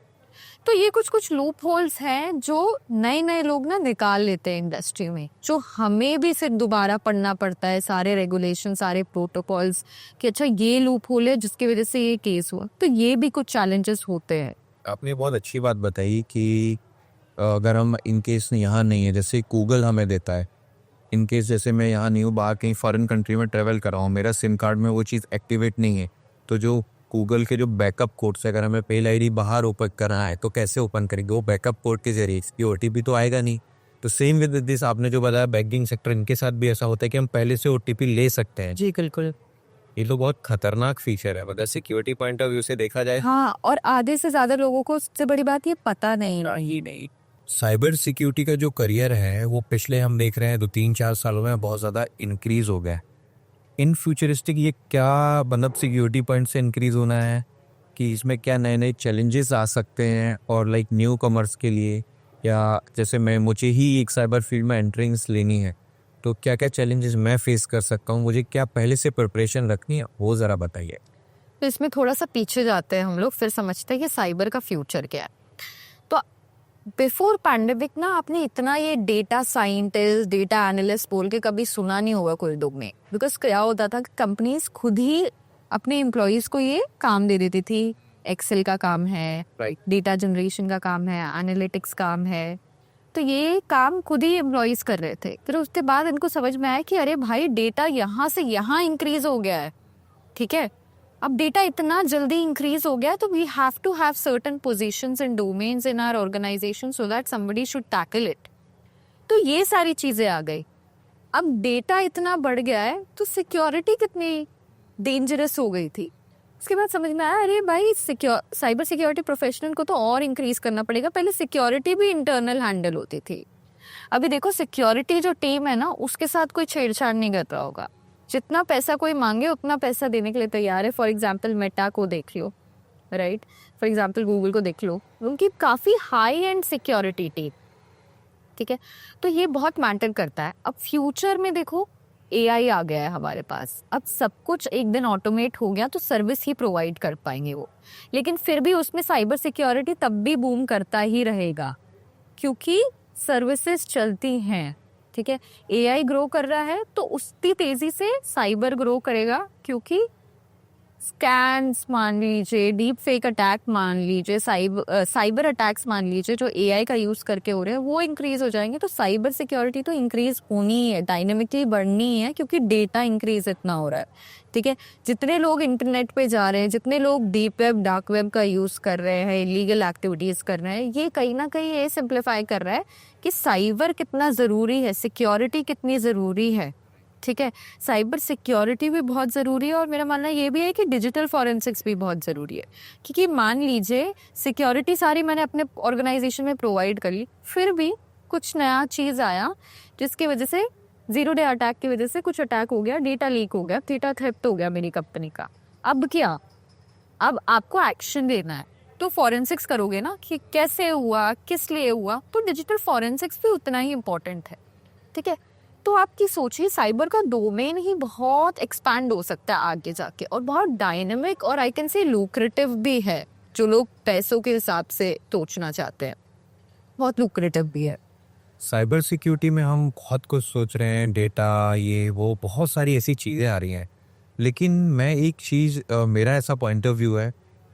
Speaker 1: तो ये कुछ लूप होल्स हैं जो नए लोग ना निकाल लेते हैं इंडस्ट्री में, जो हमें भी फिर दोबारा पढ़ना पड़ता है, सारे रेगुलेशन, सारे प्रोटोकॉल्स, कि अच्छा ये लूप होल है जिसकी वजह से ये केस हुआ। तो ये भी कुछ चैलेंजेस होते हैं।
Speaker 3: आपने बहुत अच्छी बात बताई कि अगर हम इन केस यहाँ नहीं है, जैसे गूगल हमें देता है, इन केस जैसे मैं यहाँ नहीं हूँ, बाहर कहीं फॉरेन कंट्री में ट्रैवल कर रहा हूँ, मेरा सिम कार्ड में वो चीज़ एक्टिवेट नहीं है, तो जो गूगल के जो बैकअप कोड से अगर हमें पेल आईडी बाहर ओपन करना है तो कैसे ओपन करेंगे? वो बैकअप कोड के जरिए, इसकी OTP तो आएगा नहीं। तो सेम विद दिस, आपने जो बताया बैंकिंग सेक्टर, इनके साथ भी ऐसा होता है कि हम पहले से OTP ले सकते हैं।
Speaker 1: जी बिल्कुल,
Speaker 3: ये तो बहुत खतरनाक फीचर है, मतलब सिक्योरिटी पॉइंट ऑफ व्यू से देखा जाए।
Speaker 1: हाँ, और आधे से ज़्यादा लोगों को सबसे बड़ी बात ये पता नहीं।
Speaker 3: साइबर सिक्योरिटी का जो करियर है वो पिछले हम देख रहे हैं 2-3-4 सालों में बहुत ज़्यादा इंक्रीज हो गया है। इन फ्यूचरिस्टिक ये क्या मतलब सिक्योरिटी पॉइंट से इंक्रीज होना है, कि इसमें क्या नए नए चैलेंजेस आ सकते हैं, और लाइक न्यू कमर्स के लिए, या जैसे मुझे ही एक साइबर फील्ड में एंट्रेंस लेनी है, तो क्या क्या चैलेंजेस मैं फेस कर सकता हूँ, मुझे क्या पहले से प्रिपरेशन रखनी है, वो ज़रा बताइए।
Speaker 1: तो इसमें थोड़ा सा पीछे जाते हैं हम लोग, फिर समझते हैं कि साइबर का फ्यूचर क्या है। तो बिफोर पैंडेमिक ना आपने इतना ये डेटा साइंटिस्ट, डेटा एनालिस्ट बोल के कभी सुना नहीं होगा कोई लोग में। बिकॉज क्या होता था कि कंपनीज खुद ही अपने एम्प्लॉयज़ को ये काम दे देती थी। एक्सेल का काम है, डेटा जनरेशन का काम है, एनालिटिक्स काम है, तो ये काम खुद ही एम्प्लॉयज़ कर रहे थे। फिर उसके बाद इनको समझ में आया कि अरे भाई डेटा यहाँ से यहाँ इंक्रीज हो गया है, ठीक है, अब डेटा इतना जल्दी इंक्रीज हो गया तो we have to have certain positions and domains in our organization so that somebody should tackle it. तो ये सारी चीज़ें आ गई। अब डेटा इतना बढ़ गया है तो सिक्योरिटी कितनी डेंजरस हो गई थी। उसके बाद समझ में आया अरे भाई साइबर सिक्योरिटी प्रोफेशनल को तो और इंक्रीज करना पड़ेगा। पहले सिक्योरिटी भी इंटरनल हैंडल होती थी, अभी देखो सिक्योरिटी जो टीम है ना उसके साथ कोई छेड़छाड़ नहीं कर रहा होगा। जितना पैसा कोई मांगे उतना पैसा देने के लिए तैयार है। फॉर एग्जाम्पल मेटा को देख लो, राइट, फॉर एग्जाम्पल गूगल को देख लो, उनकी काफ़ी हाई एंड सिक्योरिटी टीम, ठीक है। तो ये बहुत मैटर करता है। अब फ्यूचर में देखो एआई आ गया है हमारे पास, अब सब कुछ एक दिन ऑटोमेट हो गया तो सर्विस ही प्रोवाइड कर पाएंगे वो, लेकिन फिर भी उसमें साइबर सिक्योरिटी तब भी बूम करता ही रहेगा क्योंकि सर्विसेज चलती हैं, ठीक है। एआई ग्रो कर रहा है तो उतनी तेजी से साइबर ग्रो करेगा क्योंकि स्कैन्स मान लीजिए, डीप फेक अटैक मान लीजिए, साइबर अटैक्स मान लीजिए जो एआई का यूज़ करके हो रहे हैं वो इंक्रीज हो जाएंगे। तो साइबर सिक्योरिटी तो इंक्रीज होनी ही है, डायनेमिकली बढ़नी है क्योंकि डेटा इंक्रीज इतना हो रहा है, ठीक है। जितने लोग इंटरनेट पे जा रहे हैं, जितने लोग डीप वेब, डार्क वेब का यूज़ कर रहे हैं, इलीगल एक्टिविटीज़ कर रहे हैं, ये कहीं ना कहीं ये सिंप्लीफाई कर रहा है कि साइबर कितना ज़रूरी है, सिक्योरिटी कितनी ज़रूरी है, ठीक है। साइबर सिक्योरिटी भी बहुत ज़रूरी है और मेरा मानना ये भी है कि डिजिटल फॉरेंसिक्स भी बहुत ज़रूरी है क्योंकि मान लीजिए सिक्योरिटी सारी मैंने अपने ऑर्गेनाइजेशन में प्रोवाइड कर ली, फिर भी कुछ नया चीज़ आया जिसकी वजह से ज़ीरो डे अटैक की वजह से कुछ अटैक हो गया, डेटा लीक हो गया, डेटा थेफ्ट हो गया मेरी कंपनी का। अब क्या, अब आपको एक्शन लेना है तो फॉरेंसिक्स करोगे ना कि कैसे हुआ, किस लिए हुआ, तो डिजिटल फॉरेंसिक्स भी उतना ही इम्पोर्टेंट है, ठीक है। तो आपकी सोचिए साइबर का डोमेन ही बहुत एक्सपैंड हो सकता है आगे जाके और बहुत डायनेमिक और आई कैन से लुक्रेटिव भी है। जो लोग पैसों के हिसाब से सोचना चाहते हैं बहुत लुक्रेटिव भी है।
Speaker 3: साइबर सिक्योरिटी में हम बहुत कुछ सोच रहे हैं, डेटा, ये वो बहुत सारी ऐसी चीज़ें आ रही हैं, लेकिन मैं एक चीज़, मेरा ऐसा पॉइंट ऑफ व्यू है,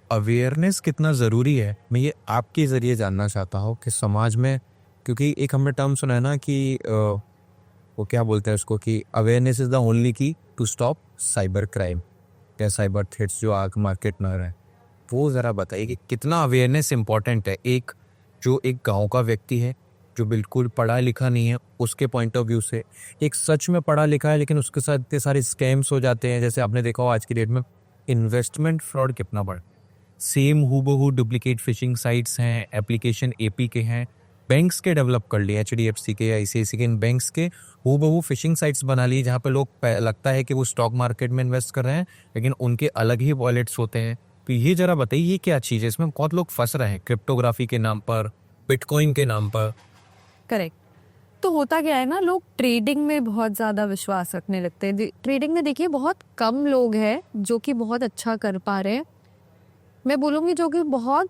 Speaker 3: अवेयरनेस कितना ज़रूरी है, मैं ये आपके ज़रिए जानना चाहता हूँ कि समाज में, क्योंकि एक हमने टर्म सुना है ना कि वो क्या बोलते हैं उसको कि awareness is the only key to stop cyber crime या साइबर थ्रेट्स जो आग मार्केट में आ रहे हैं। वो ज़रा बताइए कि कितना अवेयरनेस इम्पॉर्टेंट है, एक जो एक गांव का व्यक्ति है जो बिल्कुल पढ़ा लिखा नहीं है उसके पॉइंट ऑफ व्यू से, एक सच में पढ़ा लिखा है लेकिन उसके साथ इतने सारे स्कैम्स हो जाते हैं, जैसे आपने देखा हो आज की डेट में इन्वेस्टमेंट फ्रॉड कितना बढ़, सेम हूबहू डुप्लीकेट फिशिंग साइट्स हैं, एप्लीकेशन एपी के हैं, बैंक्स के डेवलप कर लिए, एचडीएफसी के या आईसीआईसी के, इन बैंक्स के हूबहू फिशिंग साइट्स बना ली जहाँ पे लोग लगता है कि वो स्टॉक मार्केट में इन्वेस्ट कर रहे हैं लेकिन उनके अलग ही वॉलेट्स होते हैं। तो ये जरा बताइए ये क्या चीज़ है, इसमें बहुत लोग फंस रहे हैं क्रिप्टोग्राफी के नाम पर, बिटकॉइन के नाम पर।
Speaker 1: करेक्ट। तो होता क्या है ना, लोग ट्रेडिंग में बहुत ज़्यादा विश्वास रखने लगते हैं। ट्रेडिंग में देखिए बहुत कम लोग हैं जो कि बहुत अच्छा कर पा रहे हैं, मैं बोलूँगी जो कि बहुत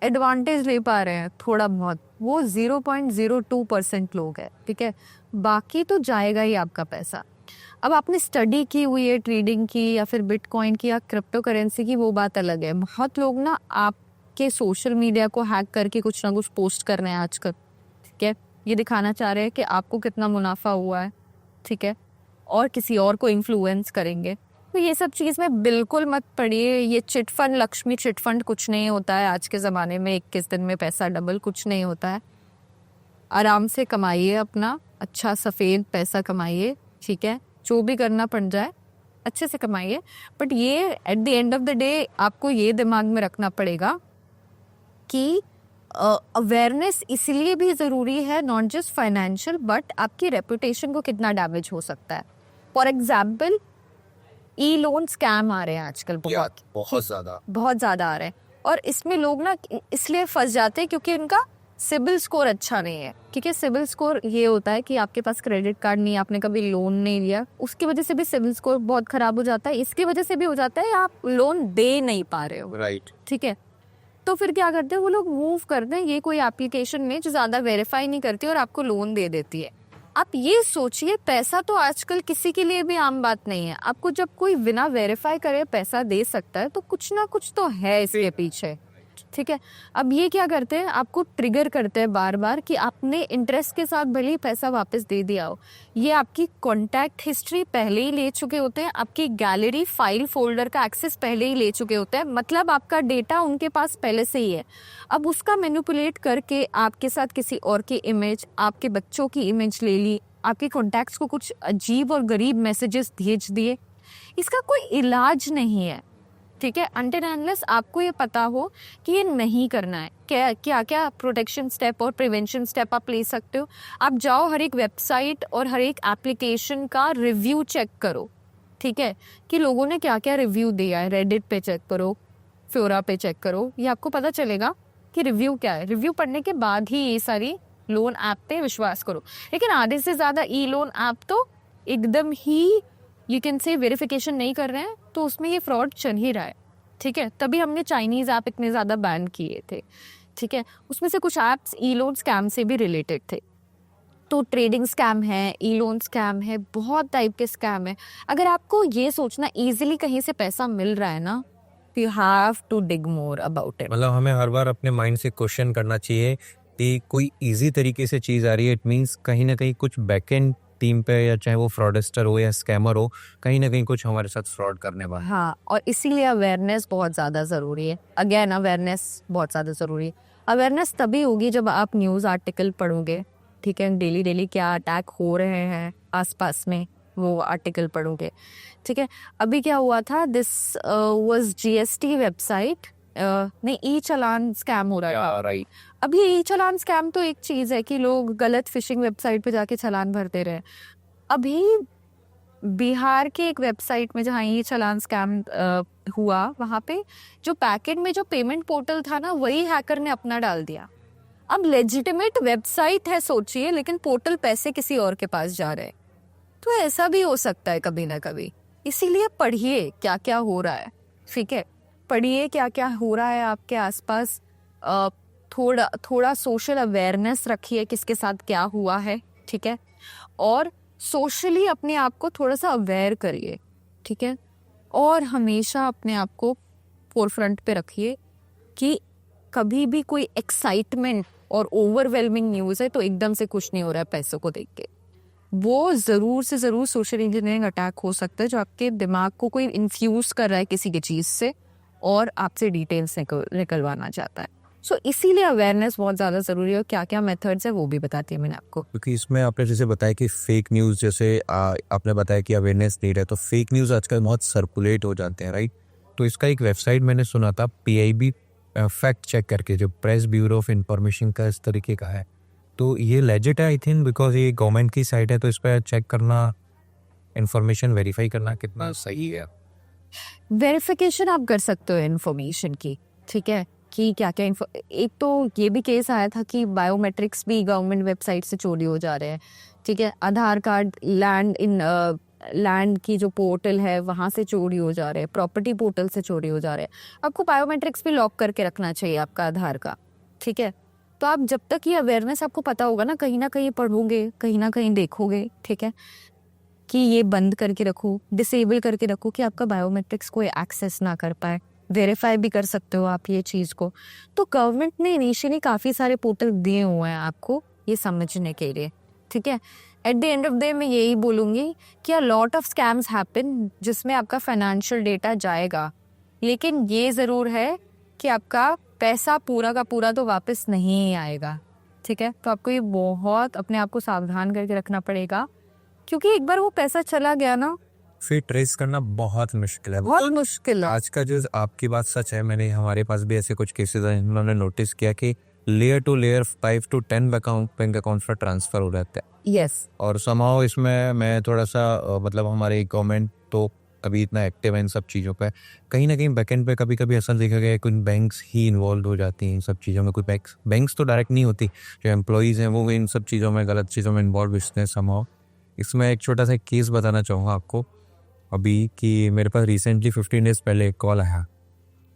Speaker 1: एडवांटेज ले पा रहे हैं थोड़ा बहुत, वो 0.02% लोग हैं, ठीक है। बाकी तो जाएगा ही आपका पैसा। अब आपने स्टडी की हुई है ट्रेडिंग की या फिर बिटकॉइन की या क्रिप्टो करेंसी की, वो बात अलग है। बहुत लोग ना आपके सोशल मीडिया को हैक करके कुछ ना कुछ पोस्ट कर रहे हैं आजकल, ठीक है। ये दिखाना चाह रहे हैं कि आपको कितना मुनाफा हुआ है, ठीक है, और किसी और को इन्फ्लुएंस करेंगे। तो ये सब चीज़ में बिल्कुल मत पड़िए। ये chit fund, Lakshmi chit fund कुछ नहीं होता है आज के ज़माने में, 21 दिन में पैसा डबल कुछ नहीं होता है। आराम से कमाइए, अपना अच्छा सफ़ेद पैसा कमाइए, ठीक है, जो भी करना पड़ जाए अच्छे से कमाइए। बट ये at the end of the day आपको ये दिमाग में रखना पड़ेगा कि अवेयरनेस इसलिए भी ज़रूरी है, नॉट जस्ट फाइनेंशियल, बट आपकी रेपुटेशन को कितना डैमेज हो सकता है। For example e loan scam आ रहे हैं आजकल
Speaker 3: बहुत ज्यादा
Speaker 1: बहुत ज़्यादा आ रहे हैं। और इसमें लोग ना इसलिए फंस जाते हैं क्योंकि उनका सिबिल स्कोर अच्छा नहीं है। ठीक है, सिबिल स्कोर ये होता है कि आपके पास क्रेडिट कार्ड नहीं, आपने कभी लोन नहीं लिया, उसकी वजह से भी सिबिल स्कोर बहुत ख़राब हो जाता है। इसकी वजह से भी हो जाता है आप लोन दे नहीं पा रहे हो।
Speaker 3: राइट।
Speaker 1: ठीक है, तो फिर क्या करते हैं वो लोग, मूव करते हैं ये कोई एप्लीकेशन में जो ज़्यादा वेरीफाई नहीं करती और आपको लोन दे देती है। आप ये सोचिए, पैसा तो आजकल किसी के लिए भी आम बात नहीं है। आपको जब कोई बिना वेरीफाई करे पैसा दे सकता है तो कुछ ना कुछ तो है इसके पीछे। ठीक है, अब ये क्या करते हैं, आपको ट्रिगर करते हैं बार बार कि आपने इंटरेस्ट के साथ भले ही पैसा वापस दे दिया हो। ये आपकी कॉन्टैक्ट हिस्ट्री पहले ही ले चुके होते हैं, आपकी गैलरी फाइल फोल्डर का एक्सेस पहले ही ले चुके होते हैं, मतलब आपका डेटा उनके पास पहले से ही है। अब उसका मैनिपुलेट करके आपके साथ किसी और की इमेज, आपके बच्चों की इमेज ले ली, आपके कॉन्टैक्ट्स को कुछ अजीब और गरीब मैसेजेस भेज दिए। इसका कोई इलाज नहीं है। ठीक है, अनटिल अनलेस आपको ये पता हो कि ये नहीं करना है। क्या क्या प्रोटेक्शन स्टेप और प्रिवेंशन स्टेप आप ले सकते हो। आप जाओ, हर एक वेबसाइट और हर एक एप्लीकेशन का रिव्यू चेक करो। ठीक है, कि लोगों ने क्या क्या रिव्यू दिया है। रेडिट पे चेक करो, फ्योरा पे चेक करो, ये आपको पता चलेगा कि रिव्यू क्या है। रिव्यू पढ़ने के बाद ही ये सारी लोन ऐप पे विश्वास करो। लेकिन आधे से ज़्यादा ई लोन ऐप तो एकदम ही यू कैन से वेरिफिकेशन नहीं कर रहे हैं, तो उसमें ये फ्रॉड चल ही रहा है। ठीक है, तभी हमने चाइनीज़ ऐप इतने ज़्यादा बैन किए थे। ठीक है, उसमें से कुछ ऐप्स ई लोन स्कैम से भी रिलेटेड थे। तो ट्रेडिंग स्कैम है, ई लोन स्कैम है, बहुत टाइप के स्कैम है। अगर आपको ये सोचना ईजिली कहीं से पैसा मिल रहा है ना, you have to dig more about it.
Speaker 3: मतलब हमें हर बार अपने माइंड से क्वेश्चन करना चाहिए कि कोई इजी तरीके से चीज़ आ रही है, इट मीन्स कहीं ना कहीं कुछ बैकएंड टीम पे, या चाहे वो फ्रॉडस्टर हो या स्कैमर हो, कहीं ना कहीं कुछ हमारे साथ फ्रॉड करने वाला है।
Speaker 1: हाँ, और इसीलिए अवेयरनेस बहुत ज़्यादा ज़रूरी है। अगेन, अवेयरनेस बहुत ज़्यादा ज़रूरी है। अवेयरनेस तभी होगी जब आप न्यूज़ आर्टिकल पढ़ोगे। ठीक है, डेली डेली क्या अटैक हो रहे हैं आसपास में, वो आर्टिकल पढ़ोगे। ठीक है, अभी क्या हुआ था, दिस वाज जीएसटी वेबसाइट, नहीं, ई चालान स्कैम हो रहा था।
Speaker 3: राइट।
Speaker 1: अब ये ई चालान स्कैम तो एक चीज़ है कि लोग गलत फिशिंग वेबसाइट पे जाके चालान भरते रहे। अभी बिहार के एक वेबसाइट में जहाँ ये चालान स्कैम हुआ, वहाँ पे जो पैकेट में जो पेमेंट पोर्टल था ना, वही हैकर ने अपना डाल दिया। अब लेजिटिमेट वेबसाइट है सोचिए, लेकिन पोर्टल पैसे किसी और के पास जा रहे हैं। तो ऐसा भी हो सकता है कभी ना कभी। इसीलिए पढ़िए क्या क्या हो रहा है। ठीक है, पढ़िए क्या क्या हो रहा है आपके आसपास। थोड़ा थोड़ा सोशल अवेयरनेस रखिए, किसके साथ क्या हुआ है। ठीक है, और सोशली अपने आप को थोड़ा सा अवेयर करिए। ठीक है, और हमेशा अपने आप को फोरफ्रंट पे रखिए कि कभी भी कोई एक्साइटमेंट और ओवरवेलमिंग न्यूज़ है तो एकदम से कुछ नहीं हो रहा है पैसों को देख के, वो ज़रूर से ज़रूर सोशल इंजीनियरिंग अटैक हो सकता है, जो आपके दिमाग को कोई इन्फ्यूज़ कर रहा है किसी की चीज़ से और आपसे डिटेल्स निकलवाना चाहता है। सो इसीलिए अवेयरनेस बहुत ज़्यादा ज़रूरी है। और क्या क्या मेथड्स है वो भी बताती है मैंने आपको।
Speaker 2: क्योंकि इसमें आपने जैसे बताया कि फेक न्यूज़, जैसे आपने बताया कि अवेयरनेस नीड है, तो फेक न्यूज़ आजकल बहुत सर्कुलेट हो जाते हैं, राइट। तो इसका एक वेबसाइट मैंने सुना था, PIB फैक्ट चेक करके, जो प्रेस ब्यूरो ऑफ इंफॉर्मेशन का इस तरीके का है। तो ये लेजिट है आई थिंक, बिकॉज ये गवर्नमेंट की साइट है, तो इस पर चेक करना, इंफॉर्मेशन वेरीफाई करना कितना सही है।
Speaker 1: वेरिफिकेशन आप कर सकते हो इन्फॉर्मेशन की। ठीक है, कि क्या क्या एक तो ये भी केस आया था कि बायोमेट्रिक्स भी गवर्नमेंट वेबसाइट से चोरी हो जा रहे हैं। ठीक है, आधार कार्ड, लैंड की जो पोर्टल है वहाँ से चोरी हो जा रहे हैं, प्रॉपर्टी पोर्टल से चोरी हो जा रहे हैं। आपको बायोमेट्रिक्स भी लॉक करके रखना चाहिए आपका आधार का। ठीक है, तो आप जब तक ये अवेयरनेस आपको पता होगा ना कहीं पढ़ोगे, कहीं ना कहीं देखोगे। ठीक है, कि ये बंद करके रखो, डिसेबल करके रखो कि आपका बायोमेट्रिक्स कोई एक्सेस ना कर पाए। वेरीफाई भी कर सकते हो आप ये चीज़ को। तो गवर्नमेंट ने इनिशियली काफ़ी सारे पोर्टल दिए हुए हैं आपको ये समझने के लिए। ठीक है, at the end of the day मैं यही बोलूँगी कि a lot of scams happen जिसमें आपका फाइनेंशियल डेटा जाएगा, लेकिन ये ज़रूर है कि आपका पैसा पूरा का पूरा तो वापस नहीं आएगा। ठीक है, तो आपको ये बहुत अपने आप को सावधान करके रखना पड़ेगा, क्योंकि एक बार वो पैसा चला गया ना,
Speaker 2: फिर ट्रेस करना बहुत मुश्किल है।
Speaker 1: बहुत मुश्किल है।
Speaker 2: आज का जो आपकी बात सच है, मैंने हमारे पास भी ऐसे कुछ केसेस हैं, उन्होंने नोटिस किया कि layer to layer 5 to 10 bank account पर ट्रांसफर हो जाता है।
Speaker 1: यस,
Speaker 2: और समाओ इसमें मैं थोड़ा सा मतलब हमारे गवर्नमेंट तो
Speaker 3: अभी इतना एक्टिव है इन सब चीज़ों पे, कहीं ना कहीं बैकएंड पे कभी कभी ऐसा देखा गया है कुछ बैंक्स ही इन्वॉल्व हो जाती हैं इन सब चीज़ों में। कोई बैंक्स तो डायरेक्ट नहीं होती, जो एम्प्लॉयज़ हैं वो भी इन सब चीज़ों में, गलत चीज़ों में इन्वॉल्व इसने समहाउ। इसमें एक छोटा सा केस बताना चाहूँगा आपको अभी, कि मेरे पास रिसेंटली 15 डेज़ पहले एक कॉल आया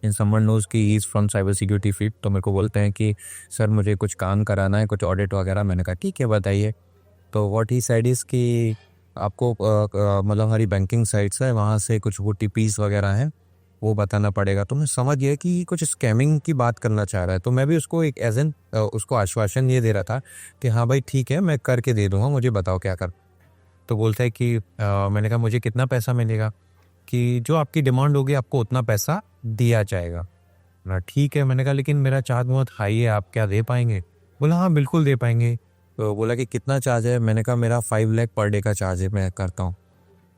Speaker 3: इन समवन नोज कि he is from cyber security field. तो मेरे को बोलते हैं कि सर मुझे कुछ काम कराना है, कुछ ऑडिट वगैरह। मैंने कहा ठीक है बताइए। तो व्हाट ही सेड इज़ कि आपको मतलब हमारी बैंकिंग साइट्स है, वहाँ से कुछ OTPs वगैरह हैं वो बताना पड़ेगा। तो मैं समझ गया कि कुछ स्कैमिंग की बात करना चाह रहा है। तो मैं भी उसको एक एज एन उसको आश्वासन ये दे रहा था कि हाँ भाई ठीक है मैं करके दे दूँगा, मुझे बताओ क्या कर। तो बोलता है कि मैंने कहा मुझे कितना पैसा मिलेगा, कि जो आपकी डिमांड होगी आपको उतना पैसा दिया जाएगा ना। ठीक है, मैंने कहा लेकिन मेरा चार्ज बहुत हाई है, आप क्या दे पाएंगे? बोला हाँ बिल्कुल दे पाएंगे। तो बोला कि कितना चार्ज है? मैंने कहा मेरा 5 लाख पर डे का चार्ज है, मैं करता हूँ।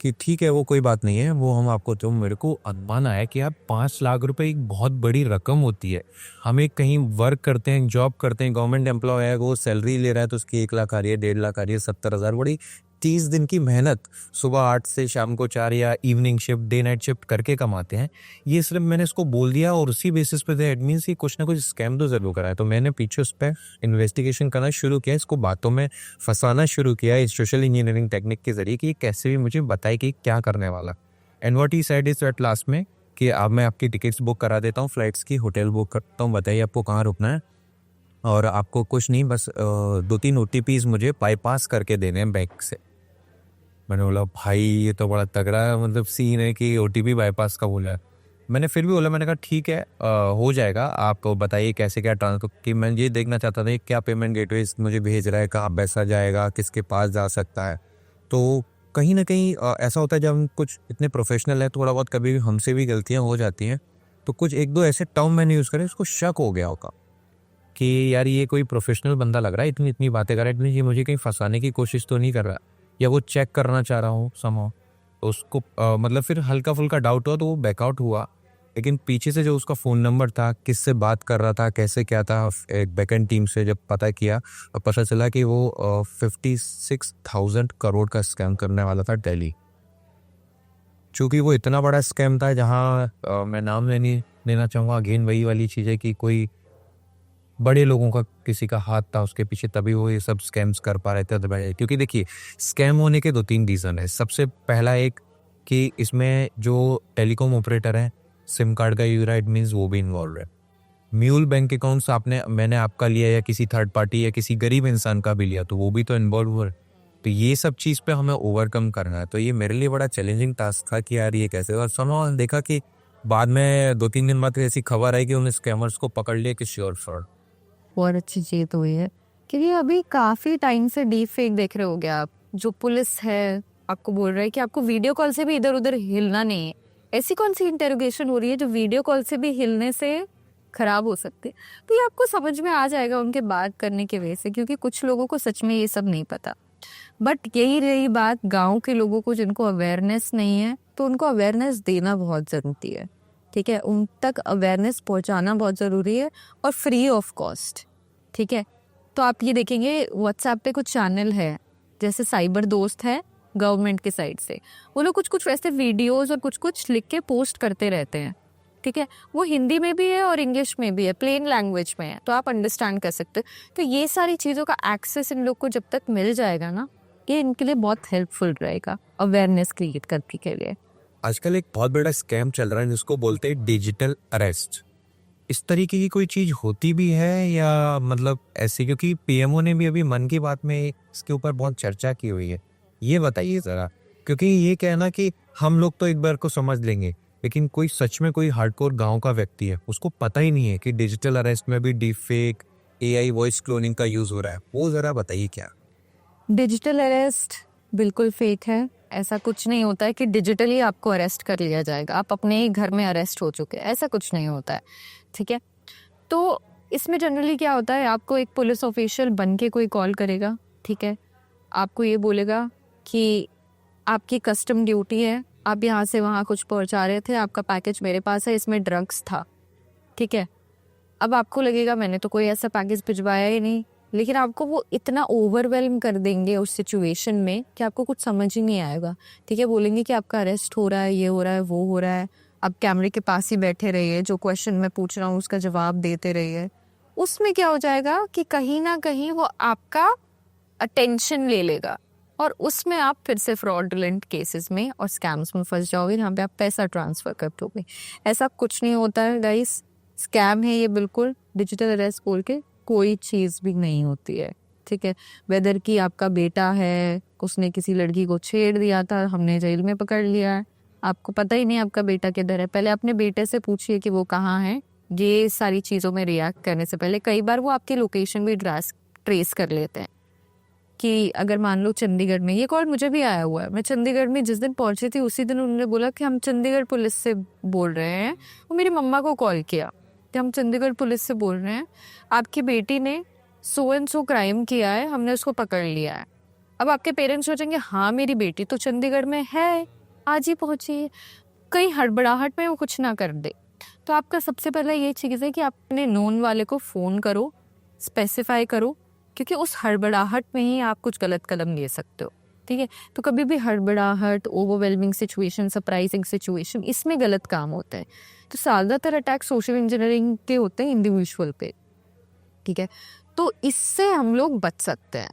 Speaker 3: कि ठीक है वो कोई बात नहीं है, वो हम आपको। तो मेरे को अनुमान आया कि यार 5 लाख रुपए एक बहुत बड़ी रकम होती है। हम एक कहीं वर्क करते हैं, जॉब करते हैं, गवर्नमेंट एम्प्लॉय है, वो सैलरी ले रहा है तो उसकी 1 लाख आ रही है, 1.5 लाख आ रही है, 70,000। बड़ी 30 दिन की मेहनत, सुबह 8 से शाम को 4 या evening shift, day night shift करके कमाते हैं। ये सिर्फ मैंने इसको बोल दिया और उसी बेसिस पे एट मीन्स ये कुछ ना कुछ स्कैम तो जरूर करा है। तो मैंने पीछे उस पर इन्वेस्टिगेशन करना शुरू किया, इसको बातों में फंसाना शुरू किया इस सोशल इंजीनियरिंग टेक्निक के जरिए कि कैसे भी मुझे बताए कि क्या करने वाला। And what he said is at last में कि अब मैं आपकी टिकट्स बुक करा देता हूँ, फ्लाइट्स की, होटल बुक करता हूँ, बताइए आपको कहाँ रुकना है, और आपको कुछ नहीं बस 2-3 OTPs मुझे बाईपास करके देने हैं बैंक से। मैंने बोला भाई ये तो बड़ा तगड़ा है, मतलब सीन है कि OTP बाईपास का बोला है। मैंने फिर भी बोला, मैंने कहा ठीक है हो जाएगा, आप बताइए कैसे क्या ट्रांसफर, कि मैं ये देखना चाहता था कि क्या पेमेंट गेटवे मुझे भेज रहा है, कहाँ पैसा जाएगा, किसके पास जा सकता है। तो कहीं ना कहीं ऐसा होता है जब हम कुछ इतने प्रोफेशनल हैं, थोड़ा बहुत कभी हमसे भी गलतियाँ हो जाती हैं, तो कुछ 1-2 ऐसे टर्म मैंने यूज़ करे, उसको शक हो गया होगा कि यार ये कोई प्रोफेशनल बंदा लग रहा है, इतनी इतनी बातें कर रहा है, इतनी ये मुझे कहीं फंसाने की कोशिश तो नहीं कर रहा, या वो चेक करना चाह रहा हूँ समहाउ। तो उसको मतलब फिर हल्का फुल्का डाउट हुआ तो वो बैकआउट हुआ। लेकिन पीछे से जो उसका फ़ोन नंबर था, किससे बात कर रहा था, कैसे क्या था, एक बैकएंड टीम से जब पता किया और पता चला कि वो 56,000 करोड़ का स्कैम करने वाला था दिल्ली। चूँकि वो इतना बड़ा स्कैम था, जहाँ मैं नाम नहीं लेना चाहूँगा, अगेन वही वाली चीज़ है कि कोई बड़े लोगों का किसी का हाथ था उसके पीछे, तभी वो ये सब स्कैम्स कर पा रहे थे। क्योंकि देखिए स्कैम होने के 2-3 रीज़न है। सबसे पहला एक कि इसमें जो टेलीकॉम ऑपरेटर हैं, सिम कार्ड का यूज़र है, इट मीन्स वो भी इन्वॉल्व है। म्यूल बैंक अकाउंट्स मैंने आपका लिया या किसी थर्ड पार्टी या किसी गरीब इंसान का भी लिया, तो वो भी तो इन्वॉल्व हुआ है। तो ये सब चीज़ पे हमें ओवरकम करना है। तो ये मेरे लिए बड़ा चैलेंजिंग टास्क था कि यार ये कैसे, और समहाउ देखा कि बाद में 2-3 दिन बाद ऐसी खबर आई कि उन स्कैमर्स को पकड़ लिया किसी और फ्रॉड।
Speaker 1: बहुत अच्छी चीज़ हुई है क्योंकि अभी काफ़ी टाइम से डीप फेक देख रहे होगे आप। जो पुलिस है आपको बोल रहा है कि आपको वीडियो कॉल से भी इधर उधर हिलना नहीं है। ऐसी कौन सी इंटेरोगेशन हो रही है जो वीडियो कॉल से भी हिलने से खराब हो सकती है? तो ये आपको समझ में आ जाएगा उनके बात करने के वजह से, क्योंकि कुछ लोगों को सच में ये सब नहीं पता। बट यही रही बात गांव के लोगों को जिनको अवेयरनेस नहीं है, तो उनको अवेयरनेस देना बहुत ज़रूरी है। ठीक है, उन तक अवेयरनेस पहुंचाना बहुत ज़रूरी है और फ्री ऑफ कॉस्ट। ठीक है, तो आप ये देखेंगे व्हाट्सएप पे कुछ चैनल है, जैसे साइबर दोस्त है गवर्नमेंट के साइड से, वो लोग कुछ कुछ वैसे वीडियोस और कुछ कुछ लिख के पोस्ट करते रहते हैं। ठीक है, वो हिंदी में भी है और इंग्लिश में भी है, प्लेन लैंग्वेज में है, तो आप अंडरस्टैंड कर सकते हो। तो ये सारी चीज़ों का एक्सेस इन लोग को जब तक मिल जाएगा ना, ये इनके लिए बहुत हेल्पफुल रहेगा अवेयरनेस क्रिएट करने के लिए।
Speaker 3: आजकल एक बहुत बड़ा स्कैम चल रहा है जिसको बोलते हैं डिजिटल अरेस्ट। इस तरीके की कोई चीज होती भी है या मतलब ऐसे, क्योंकि पीएमओ ने भी अभी मन की बात में इसके ऊपर बहुत चर्चा की हुई है, ये बताइए जरा। क्योंकि ये कहना कि हम लोग तो एक बार को समझ लेंगे, लेकिन कोई सच में कोई हार्डकोर गांव का व्यक्ति है, उसको पता ही नहीं है कि डिजिटल अरेस्ट में भी deep fake, AI voice cloning का यूज हो रहा है, वो जरा बताइए क्या।
Speaker 1: डिजिटल अरेस्ट बिल्कुल फेक है। ऐसा कुछ नहीं होता है कि डिजिटली आपको अरेस्ट कर लिया जाएगा, आप अपने ही घर में अरेस्ट हो चुके हैं, ऐसा कुछ नहीं होता है। ठीक है, तो इसमें जनरली क्या होता है, आपको एक पुलिस ऑफिशियल बन के कोई कॉल करेगा। ठीक है, आपको ये बोलेगा कि आपकी कस्टम ड्यूटी है, आप यहाँ से वहाँ कुछ पहुँचा रहे थे, आपका पैकेज मेरे पास है, इसमें ड्रग्स था। ठीक है, अब आपको लगेगा मैंने तो कोई ऐसा पैकेज भिजवाया ही नहीं, लेकिन आपको वो इतना ओवरवेलम कर देंगे उस सिचुएशन में कि आपको कुछ समझ ही नहीं आएगा। ठीक है, बोलेंगे कि आपका अरेस्ट हो रहा है, ये हो रहा है, वो हो रहा है, आप कैमरे के पास ही बैठे रहिए, जो क्वेश्चन मैं पूछ रहा हूँ उसका जवाब देते रहिए। उसमें क्या हो जाएगा कि कहीं ना कहीं वो आपका अटेंशन ले लेगा और उसमें आप फिर से फ्रॉडुलेंट केसेस में और स्कैम्स में फंस जाओगे, जहाँ पे आप पैसा ट्रांसफर कर दोगे। ऐसा कुछ नहीं होता है गाइस, स्कैम है ये बिल्कुल। डिजिटल अरेस्ट बोल के कोई चीज़ भी नहीं होती है। ठीक है, वेदर कि आपका बेटा है, उसने किसी लड़की को छेड़ दिया था, हमने जेल में पकड़ लिया है, आपको पता ही नहीं आपका बेटा किधर है। पहले अपने बेटे से पूछिए कि वो कहाँ है। ये सारी चीज़ों में रिएक्ट करने से पहले कई बार वो आपकी लोकेशन भी ट्रेस कर लेते हैं। कि अगर मान लो चंडीगढ़ में, ये कॉल मुझे भी आया हुआ है, मैं चंडीगढ़ में जिस दिन पहुंची थी उसी दिन उन्होंने बोला कि हम चंडीगढ़ पुलिस से बोल रहे हैं। वो मेरी मम्मा को कॉल किया कि हम चंडीगढ़ पुलिस से बोल रहे हैं, आपकी बेटी ने सो एंड सो क्राइम किया है, हमने उसको पकड़ लिया है। अब आपके पेरेंट्स सोचेंगे हाँ मेरी बेटी तो चंडीगढ़ में है, आज ही पहुंची, कहीं हड़बड़ाहट में वो कुछ ना कर दे। तो आपका सबसे पहला ये चीज़ है कि आप अपने नोन वाले को फ़ोन करो, स्पेसिफाई करो, क्योंकि उस हड़बड़ाहट में ही आप कुछ गलत कदम ले सकते हो। ठीक है, तो कभी भी हड़बड़ाहट, ओवरवेलमिंग सिचुएशन, सरप्राइजिंग सिचुएशन, इसमें गलत काम होता है। तो ज़्यादातर अटैक सोशल इंजीनियरिंग के होते हैं इंडिविजुअल पे। ठीक है, तो इससे हम लोग बच सकते हैं।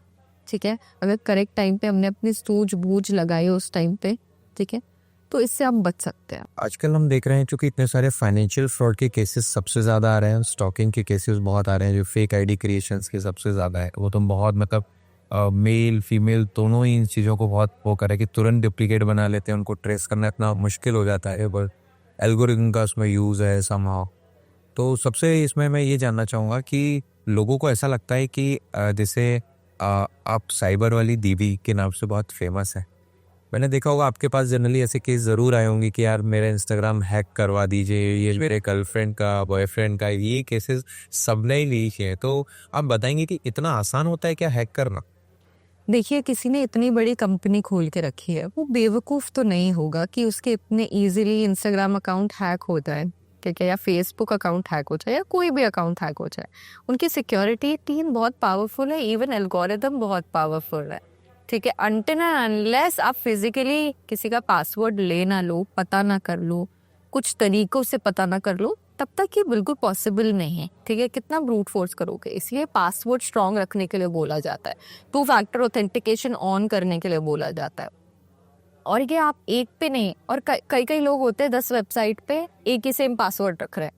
Speaker 1: ठीक है, अगर करेक्ट टाइम पे हमने अपनी सूझबूझ लगाई उस टाइम पे, ठीक है, तो इससे हम बच सकते हैं।
Speaker 3: आजकल हम देख रहे हैं क्योंकि इतने सारे फाइनेंशियल फ्रॉड के केसेस सबसे ज़्यादा आ रहे हैं, स्टॉकिंग के केसेस बहुत आ रहे हैं, जो फेक आईडी क्रिएशंस के सबसे ज़्यादा है। वो तो बहुत मतलब मेल फीमेल दोनों ही इन चीज़ों को बहुत वो करे कि तुरंत डुप्लीकेट बना लेते हैं, उनको ट्रेस करना इतना मुश्किल हो जाता है। पर एल्गोरिथम का उसमें यूज़ है समहाउ। तो सबसे इसमें मैं ये जानना चाहूँगा कि लोगों को ऐसा लगता है कि जैसे आप साइबर वाली दीदी के नाम से बहुत फेमस है। मैंने देखा होगा आपके पास जनरली ऐसे केस ज़रूर आए होंगे कि यार मेरा इंस्टाग्राम हैक करवा दीजिए, ये मेरे गर्लफ्रेंड का, बॉयफ्रेंड का, ये केसेस सबने ही ली हैं। तो आप बताएंगे कि इतना आसान होता है क्या हैक करना?
Speaker 1: देखिए, किसी ने इतनी बड़ी कंपनी खोल के रखी है, वो बेवकूफ़ तो नहीं होगा कि उसके इतने इजीली इंस्टाग्राम अकाउंट हैक हो जाए, ठीक है, या फेसबुक अकाउंट हैक हो जाए, या कोई भी अकाउंट हैक हो जाए। उनकी सिक्योरिटी टीम बहुत पावरफुल है, इवन एल्गोरिदम बहुत पावरफुल है। ठीक है, अनटिल एंड अनलेस आप फिजिकली किसी का पासवर्ड ले ना लो, पता ना कर लो, कुछ तरीकों से पता ना कर लो, तब तक ये बिल्कुल पॉसिबल नहीं है। ठीक है, कितना ब्रूट फोर्स करोगे? इसलिए पासवर्ड स्ट्रॉन्ग रखने के लिए बोला जाता है, टू फैक्टर ऑथेंटिकेशन ऑन करने के लिए बोला जाता है। और ये आप एक पे नहीं, और कई कई लोग होते हैं 10 वेबसाइट पे एक ही सेम पासवर्ड रख रहे हैं,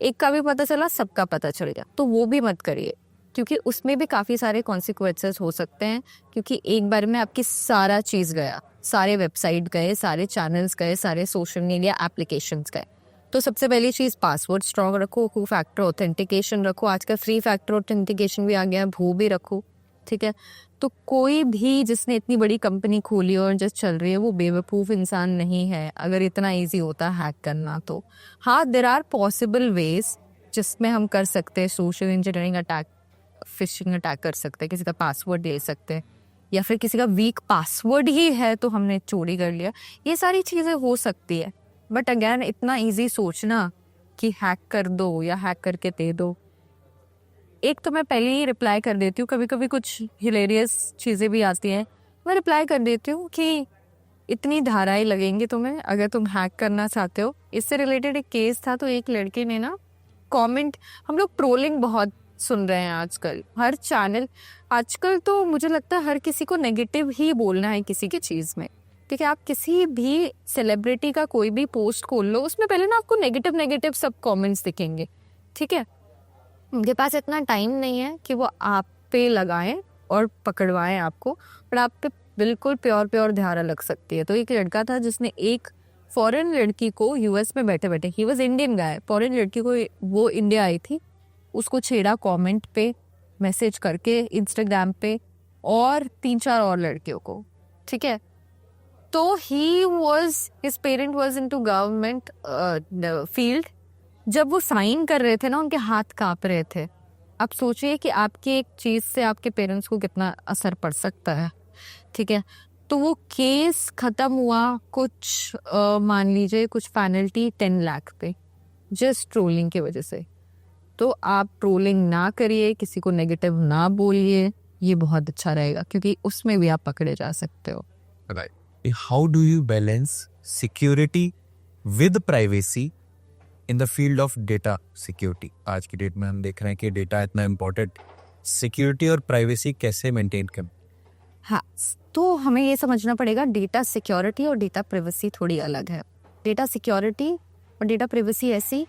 Speaker 1: एक का भी पता चला सबका पता चल गया, तो वो भी मत करिए, क्योंकि उसमें भी काफ़ी सारे कॉन्सिक्वेंसेस हो सकते हैं। क्योंकि एक बार में आपकी सारा चीज़ गया, सारे वेबसाइट गए, सारे चैनल्स गए, सारे सोशल मीडिया एप्लीकेशंस गए। तो सबसे पहली चीज़ पासवर्ड स्ट्रॉन्ग रखो, टू फैक्टर ऑथेंटिकेशन रखो, आजकल फ्री फैक्टर ऑथेंटिकेशन भी आ गया है, वो भी रखो। ठीक है, तो कोई भी जिसने इतनी बड़ी कंपनी खोली और जो चल रही है वो बेवकूफ़ इंसान नहीं है। अगर इतना इजी होता है हैक करना तो हाँ, देयर आर पॉसिबल वेज जिसमें हम कर सकते हैं social engineering attack, phishing attack कर सकते हैं, किसी का पासवर्ड ले सकते हैं, या फिर किसी का वीक पासवर्ड ही है तो हमने चोरी कर लिया। ये सारी चीज़ें हो सकती है, बट अगैन इतना इजी सोचना कि हैक कर दो या हैक करके दे दो। एक तो मैं पहले ही रिप्लाई कर देती हूँ, कभी कभी कुछ हिलेरियस चीज़ें भी आती हैं, मैं रिप्लाई कर देती हूँ कि इतनी धाराएं लगेंगी तुम्हें अगर तुम हैक करना चाहते हो। इससे रिलेटेड एक केस था, तो एक लड़के ने ना कमेंट, हम लोग ट्रोलिंग बहुत सुन रहे हैं आजकल, हर चैनल, आजकल तो मुझे लगता है हर किसी को नेगेटिव ही बोलना है किसी की चीज़ में। ठीक है, आप किसी भी सेलिब्रिटी का कोई भी पोस्ट खोल लो, उसमें पहले ना आपको नेगेटिव नेगेटिव सब कमेंट्स दिखेंगे। ठीक है, उनके पास इतना टाइम नहीं है कि वो आप पे लगाएं और पकड़वाएं आपको, पर आप पे बिल्कुल प्योर प्योर धारा लग सकती है। तो एक लड़का था जिसने एक फॉरेन लड़की को, यूएस में बैठे बैठे, he was Indian guy, foreign लड़की को, वो इंडिया आई थी, उसको छेड़ा कमेंट पे, मैसेज करके इंस्टाग्राम पे, और 3-4 और लड़कियों को। ठीक है, तो his parent was into government field. जब वो साइन कर रहे थे ना, उनके हाथ कांप रहे थे। आप सोचिए कि आपकी एक चीज़ से आपके पेरेंट्स को कितना असर पड़ सकता है। ठीक है, तो वो केस ख़त्म हुआ कुछ मान लीजिए कुछ पेनल्टी 10 लाख पे, जस्ट ट्रोलिंग की वजह से। तो आप ट्रोलिंग ना करिए, किसी को नेगेटिव ना बोलिए, ये बहुत अच्छा रहेगा क्योंकि उसमें भी आप पकड़े जा सकते हो।
Speaker 3: Right, how do you balance security with privacy in the field of data security? आज की डेट में हम देख रहे हैं कि डेटा इतना इम्पोर्टेंट, सिक्योरिटी और प्राइवेसी कैसे मेंटेन करें?
Speaker 1: हाँ, तो हमें ये समझना पड़ेगा डेटा सिक्योरिटी और डेटा प्राइवेसी थोड़ी अलग है। डेटा सिक्योरिटी और डेटा प्राइवेसी ऐसी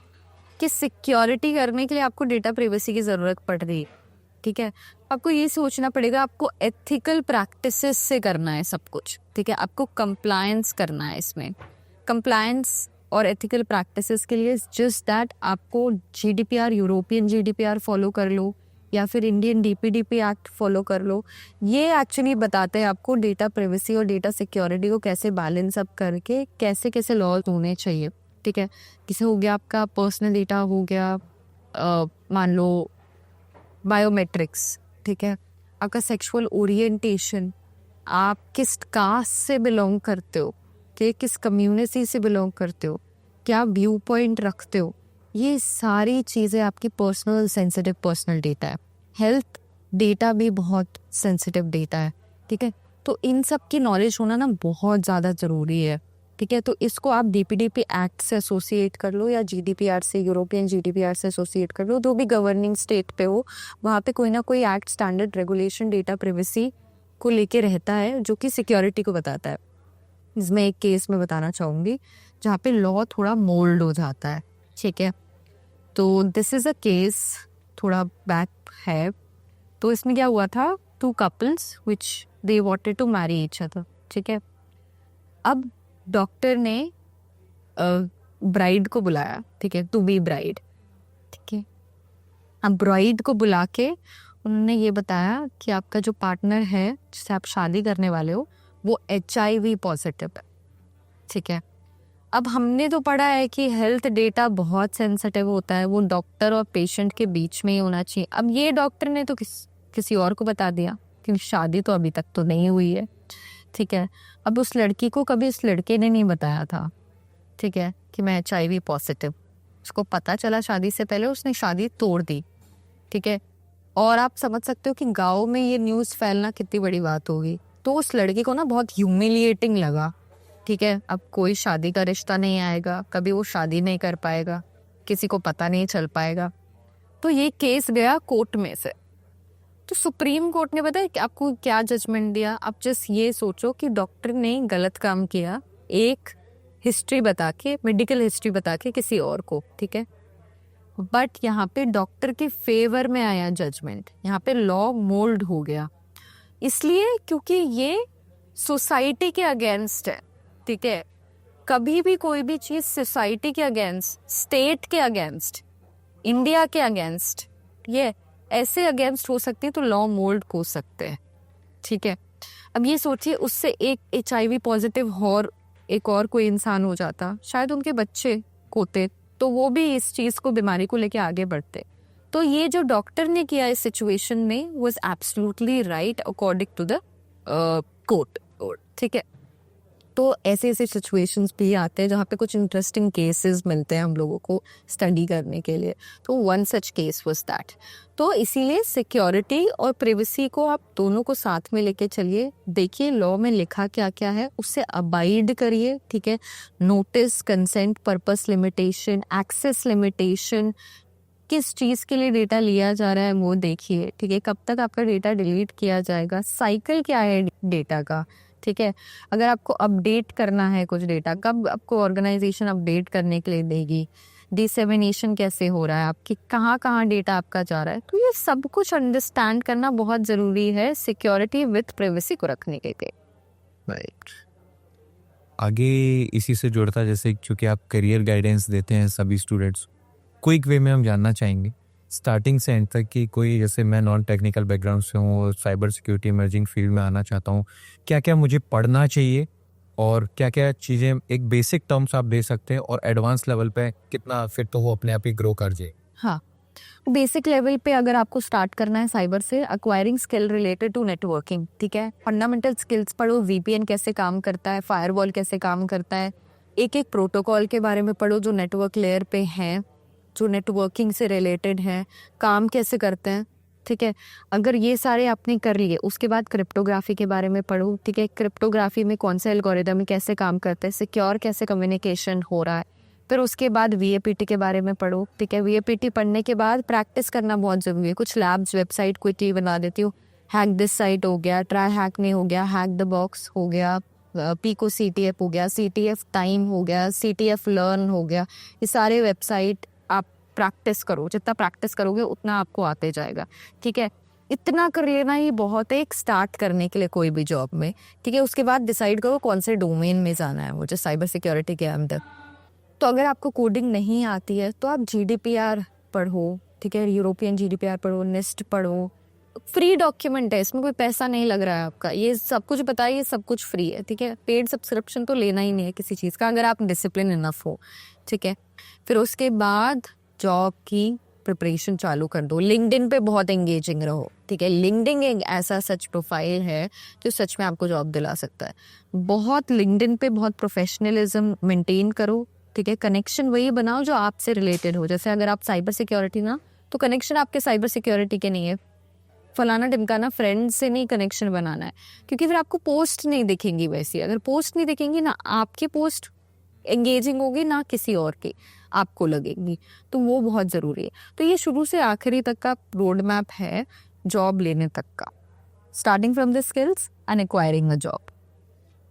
Speaker 1: कि सिक्योरिटी करने के लिए आपको डेटा प्राइवेसी की ज़रूरत पड़ रही है, ठीक है। आपको ये सोचना पड़ेगा, आपको एथिकल प्रैक्टिसेस से करना है सब कुछ, ठीक है। आपको कंप्लायंस करना है इसमें। कंप्लायंस और एथिकल प्रैक्टिसेस के लिए जस्ट दैट आपको जीडीपीआर, यूरोपियन जीडीपीआर फॉलो कर लो या फिर इंडियन डीपीडीपी एक्ट फॉलो कर लो। ये एक्चुअली बताते हैं आपको डेटा प्राइवेसी और डेटा सिक्योरिटी को कैसे बैलेंस अप करके कैसे कैसे लॉज होने चाहिए, ठीक है। किसे हो गया आपका पर्सनल डेटा, हो गया मान लो बायोमेट्रिक्स, ठीक है। आपका सेक्सुअल ओरिएंटेशन, आप किस कास्ट से बिलोंग करते हो, कि किस कम्युनिटी से बिलोंग करते हो, क्या व्यू पॉइंट रखते हो, ये सारी चीज़ें आपकी पर्सनल सेंसिटिव पर्सनल डेटा है। हेल्थ डेटा भी बहुत सेंसिटिव डेटा है, ठीक है। तो इन सब की नॉलेज होना ना बहुत ज़्यादा ज़रूरी है, ठीक है। तो इसको आप डीपीडीपी एक्ट से एसोसिएट कर लो या जीडीपीआर से, यूरोपियन जीडीपीआर से एसोसिएट कर लो। जो भी गवर्निंग स्टेट पे हो वहाँ पे कोई ना कोई act, standard, regulation data privacy को लेके रहता है जो कि सिक्योरिटी को बताता है। इसमें एक केस मैं बताना चाहूँगी जहाँ पे लॉ थोड़ा मोल्ड हो जाता है, ठीक है। तो दिस इज़ अ केस थोड़ा बैक है। तो इसमें क्या हुआ था, 2 couples which they wanted to marry each other, ठीक है। अब डॉक्टर ने ब्राइड को बुलाया, ठीक है, टू बी ब्राइड, ठीक है। अब ब्राइड को बुला के उन्होंने ये बताया कि आपका जो पार्टनर है जिससे आप शादी करने वाले हो वो HIV पॉजिटिव है, ठीक है। अब हमने तो पढ़ा है कि हेल्थ डेटा बहुत सेंसिटिव होता है, वो डॉक्टर और पेशेंट के बीच में ही होना चाहिए। अब ये डॉक्टर ने तो किसी और को बता दिया क्योंकि शादी तो अभी तक तो नहीं हुई है, ठीक है। अब उस लड़की को कभी इस लड़के ने नहीं बताया था, ठीक है, कि मैं HIV पॉजिटिव। उसको पता चला शादी से पहले, उसने शादी तोड़ दी, ठीक है। और आप समझ सकते हो कि गाँव में ये न्यूज़ फैलना कितनी बड़ी बात होगी। तो उस लड़की को ना बहुत ह्यूमिलिएटिंग लगा, ठीक है। अब कोई शादी का रिश्ता नहीं आएगा, कभी वो शादी नहीं कर पाएगा, किसी को पता नहीं चल पाएगा। तो ये केस गया कोर्ट में से। तो सुप्रीम कोर्ट ने पता है कि आपको क्या जजमेंट दिया। आप जस्ट ये सोचो कि डॉक्टर ने गलत काम किया, एक हिस्ट्री बता के, मेडिकल हिस्ट्री बता के किसी और को, ठीक है। बट यहाँ पे डॉक्टर के फेवर में आया जजमेंट, यहाँ पे लॉ मोल्ड हो गया। इसलिए क्योंकि ये सोसाइटी के अगेंस्ट है, ठीक है। कभी भी कोई भी चीज़ सोसाइटी के अगेंस्ट, स्टेट के अगेंस्ट, इंडिया के अगेंस्ट, ये ऐसे अगेंस्ट हो सकती है तो लॉ मोल्ड हो सकते हैं, ठीक है। अब ये सोचिए उससे एक HIV पॉजिटिव और एक और कोई इंसान हो जाता, शायद उनके बच्चे होते, तो वो भी इस चीज़ को, बीमारी को लेके आगे बढ़ते। तो ये जो डॉक्टर ने किया इस सिचुएशन में was absolutely right according to the court, ठीक है। तो ऐसे ऐसे सिचुएशंस भी आते हैं जहाँ पे कुछ इंटरेस्टिंग केसेस मिलते हैं हम लोगों को स्टडी करने के लिए। तो one such case was that. तो इसीलिए सिक्योरिटी और प्राइवेसी को आप दोनों को साथ में लेके चलिए, देखिए लॉ में लिखा क्या क्या है, उससे अबाइड करिए, ठीक है। Notice, consent, purpose limitation, access limitation, किस चीज़ के लिए डेटा लिया जा रहा है वो देखिए, ठीक है। कब तक आपका डेटा डिलीट किया जाएगा, साइकिल क्या है डेटा का, ठीक है। अगर आपको अपडेट करना है कुछ डेटा, कब आपको ऑर्गेनाइजेशन अपडेट करने के लिए देगी, डिसेमिनेशन कैसे हो रहा है, आपकी कहाँ कहाँ डेटा आपका जा रहा है। तो ये सब कुछ अंडरस्टैंड करना बहुत ज़रूरी है सिक्योरिटी विथ प्राइवेसी को रखने के लिए।
Speaker 3: राइट, आगे इसी से जुड़ता, जैसे क्योंकि आप करियर गाइडेंस देते हैं सभी स्टूडेंट्स, क्विक वे में हम जानना चाहेंगे स्टार्टिंग से एंड तक कि कोई, जैसे मैं नॉन टेक्निकल बैकग्राउंड से हूँ और साइबर सिक्योरिटी इमर्जिंग फील्ड में आना चाहता हूँ, क्या क्या मुझे पढ़ना चाहिए और क्या क्या चीज़ें, एक बेसिक टर्म्स आप दे सकते हैं और एडवांस लेवल पे कितना फिर तो वो अपने आप ही ग्रो कर जाए।
Speaker 1: हाँ, बेसिक लेवल पे अगर आपको स्टार्ट करना है साइबर से, acquiring skill related to networking, ठीक है। फंडामेंटल स्किल्स पढ़ो, VPN कैसे काम करता है, फायरवॉल कैसे काम करता है, एक एक प्रोटोकॉल के बारे में पढ़ो जो नेटवर्क लेयर पे हैं, जो नेटवर्किंग से रिलेटेड है, काम कैसे करते हैं, ठीक है। अगर ये सारे आपने कर लिए, उसके बाद क्रिप्टोग्राफी के बारे में पढ़ो, ठीक है। क्रिप्टोग्राफी में कौन से एल्गोरिदम कैसे काम करते हैं, सिक्योर कैसे कम्युनिकेशन हो रहा है। फिर उसके बाद VAPT के बारे में पढ़ो, ठीक है। VAPT पढ़ने के बाद प्रैक्टिस करना बहुत ज़रूरी है। कुछ लैब्स वेबसाइट क्विकली बना देती हूँ, हैक दिस साइट हो गया, ट्राई हैक नहीं हो गया, हैक द बॉक्स हो गया, पीको CTF हो गया, CTF टाइम हो गया, CTF लर्न हो गया। ये सारे वेबसाइट आप प्रैक्टिस करो, जितना प्रैक्टिस करोगे उतना आपको आते जाएगा, ठीक है। इतना कर लेना ही बहुत है एक स्टार्ट करने के लिए कोई भी जॉब में, ठीक है। उसके बाद डिसाइड करो कौन से डोमेन में जाना है, मुझे साइबर सिक्योरिटी के अंदर। तो अगर आपको कोडिंग नहीं आती है तो आप GDPR पढ़ो, ठीक है। यूरोपियन GDPR पढ़ो, NIST पढ़ो। फ्री डॉक्यूमेंट है, इसमें कोई पैसा नहीं लग रहा है आपका। ये सब कुछ बताइए, सब कुछ फ्री है, ठीक है। पेड सब्सक्रिप्शन तो लेना ही नहीं है किसी चीज़ का, अगर आप डिसिप्लिन इनफ हो, ठीक है। फिर उसके बाद जॉब की प्रिपरेशन चालू कर दो। लिंक्डइन पे बहुत एंगेजिंग रहो, ठीक है। लिंक्डइन एक ऐसा सच प्रोफाइल है जो सच में आपको जॉब दिला सकता है। बहुत लिंक्डइन पे बहुत प्रोफेशनलिज्म मेंटेन करो, ठीक है। कनेक्शन वही बनाओ जो आपसे रिलेटेड हो। जैसे अगर आप साइबर सिक्योरिटी ना, तो कनेक्शन आपके साइबर सिक्योरिटी के नहीं है, फलाना ढिमकाना फ्रेंड से नहीं कनेक्शन बनाना है, क्योंकि फिर आपको पोस्ट नहीं दिखेंगी। वैसी अगर पोस्ट नहीं दिखेंगी ना, आपकी पोस्ट एंगेजिंग होगी ना किसी और की आपको लगेगी, तो वो बहुत ज़रूरी है। तो ये शुरू से आखिरी तक का रोड मैप है जॉब लेने तक का, starting from the skills and acquiring a job.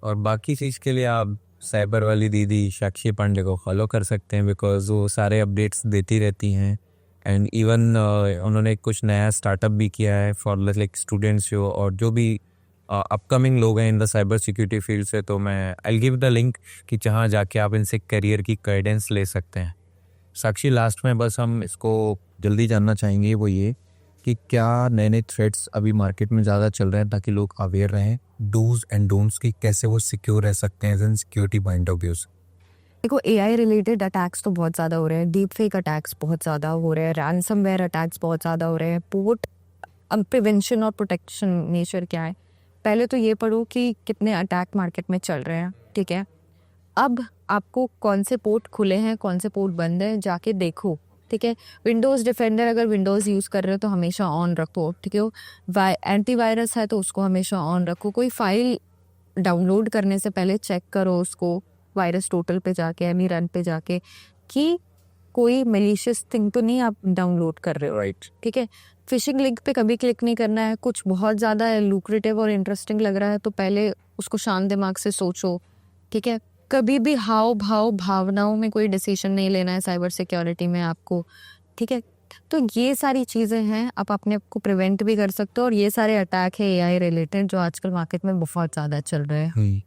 Speaker 2: और बाकी चीज़ के लिए आप साइबर वाली दीदी साक्षी पांडे को फॉलो कर सकते हैं, बिकॉज वो सारे अपडेट्स देती रहती हैं। एंड इवन उन्होंने कुछ नया स्टार्टअप भी किया है फॉर लाइक स्टूडेंट्स जो, और जो भी अपकमिंग लोग हैं in the cyber security field से। तो मैं आई गिव द लिंक कि जहाँ जाके आप इनसे करियर की गाइडेंस ले सकते हैं। साक्षी, लास्ट में बस हम इसको जल्दी जानना चाहेंगे, वो ये कि क्या नए नए थ्रेट्स अभी मार्केट में ज़्यादा चल रहे हैं ताकि लोग अवेयर रहें, डूज एंड डोंट्स की कैसे वो सिक्योर रह सकते हैं as an security point of view से।
Speaker 1: देखो, AI रिलेटेड अटैक्स तो बहुत ज़्यादा हो रहे हैं, डीप फेक अटैक्स बहुत ज़्यादा हो रहे हैं, रैंसमवेयर अटैक्स बहुत ज़्यादा हो रहे हैं। पोर्ट प्रिवेंशन और प्रोटेक्शन नेचर क्या है, पहले तो ये पढ़ो कि कितने अटैक मार्केट में चल रहे हैं, ठीक है। अब आपको कौन से पोर्ट खुले हैं, कौन से पोर्ट बंद हैं, जाके देखो, ठीक है। विंडोज़ डिफेंडर अगर विंडोज़ यूज़ कर रहे हो तो हमेशा ऑन रखो, ठीक है। एंटीवायरस है तो उसको हमेशा ऑन रखो। कोई फाइल डाउनलोड करने से पहले चेक करो उसको वायरस टोटल पे जाके, एमी रन पे जाके, कि कोई मेलिशियस थिंग तो नहीं आप डाउनलोड कर रहे हो,
Speaker 2: राइट।
Speaker 1: ठीक है। फिशिंग लिंक पे कभी क्लिक नहीं करना है। कुछ बहुत ज़्यादा लुक्रेटिव और इंटरेस्टिंग लग रहा है तो पहले उसको शांत दिमाग से सोचो, ठीक है। कभी भी हाव भाव भावनाओं में कोई डिसीजन नहीं लेना है साइबर सिक्योरिटी में आपको, ठीक है। तो ये सारी चीज़ें हैं, आप अपने आप को प्रिवेंट भी कर सकते हो। और ये सारे अटैक है AI रिलेटेड जो आजकल मार्केट में बहुत ज़्यादा चल रहे हैं।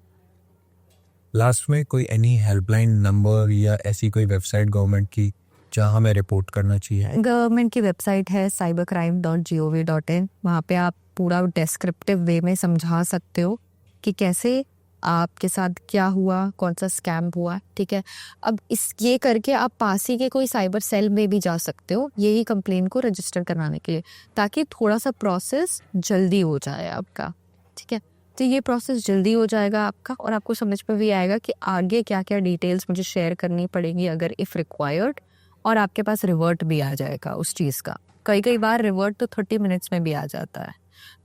Speaker 2: लास्ट में कोई एनी हेल्पलाइन नंबर या ऐसी कोई वेबसाइट गवर्नमेंट की जहाँ हमें रिपोर्ट करना चाहिए?
Speaker 1: गवर्नमेंट की वेबसाइट है cybercrime.gov.in। वहाँ पे आप पूरा डिस्क्रिप्टिव वे में समझा सकते हो कि कैसे आपके साथ क्या हुआ, कौन सा स्कैम हुआ, ठीक है। अब ये करके आप पास ही के कोई साइबर सेल में भी जा सकते हो यही कंप्लेन को रजिस्टर कराने के लिए, ताकि थोड़ा सा प्रोसेस जल्दी हो जाए आपका, ठीक है। तो ये प्रोसेस जल्दी हो जाएगा आपका और आपको समझ में भी आएगा कि आगे क्या क्या डिटेल्स मुझे शेयर करनी पड़ेगी अगर इफ़ रिक्वायर्ड, और आपके पास रिवर्ट भी आ जाएगा उस चीज़ का। कई बार रिवर्ट तो 30 मिनट्स में भी आ जाता है।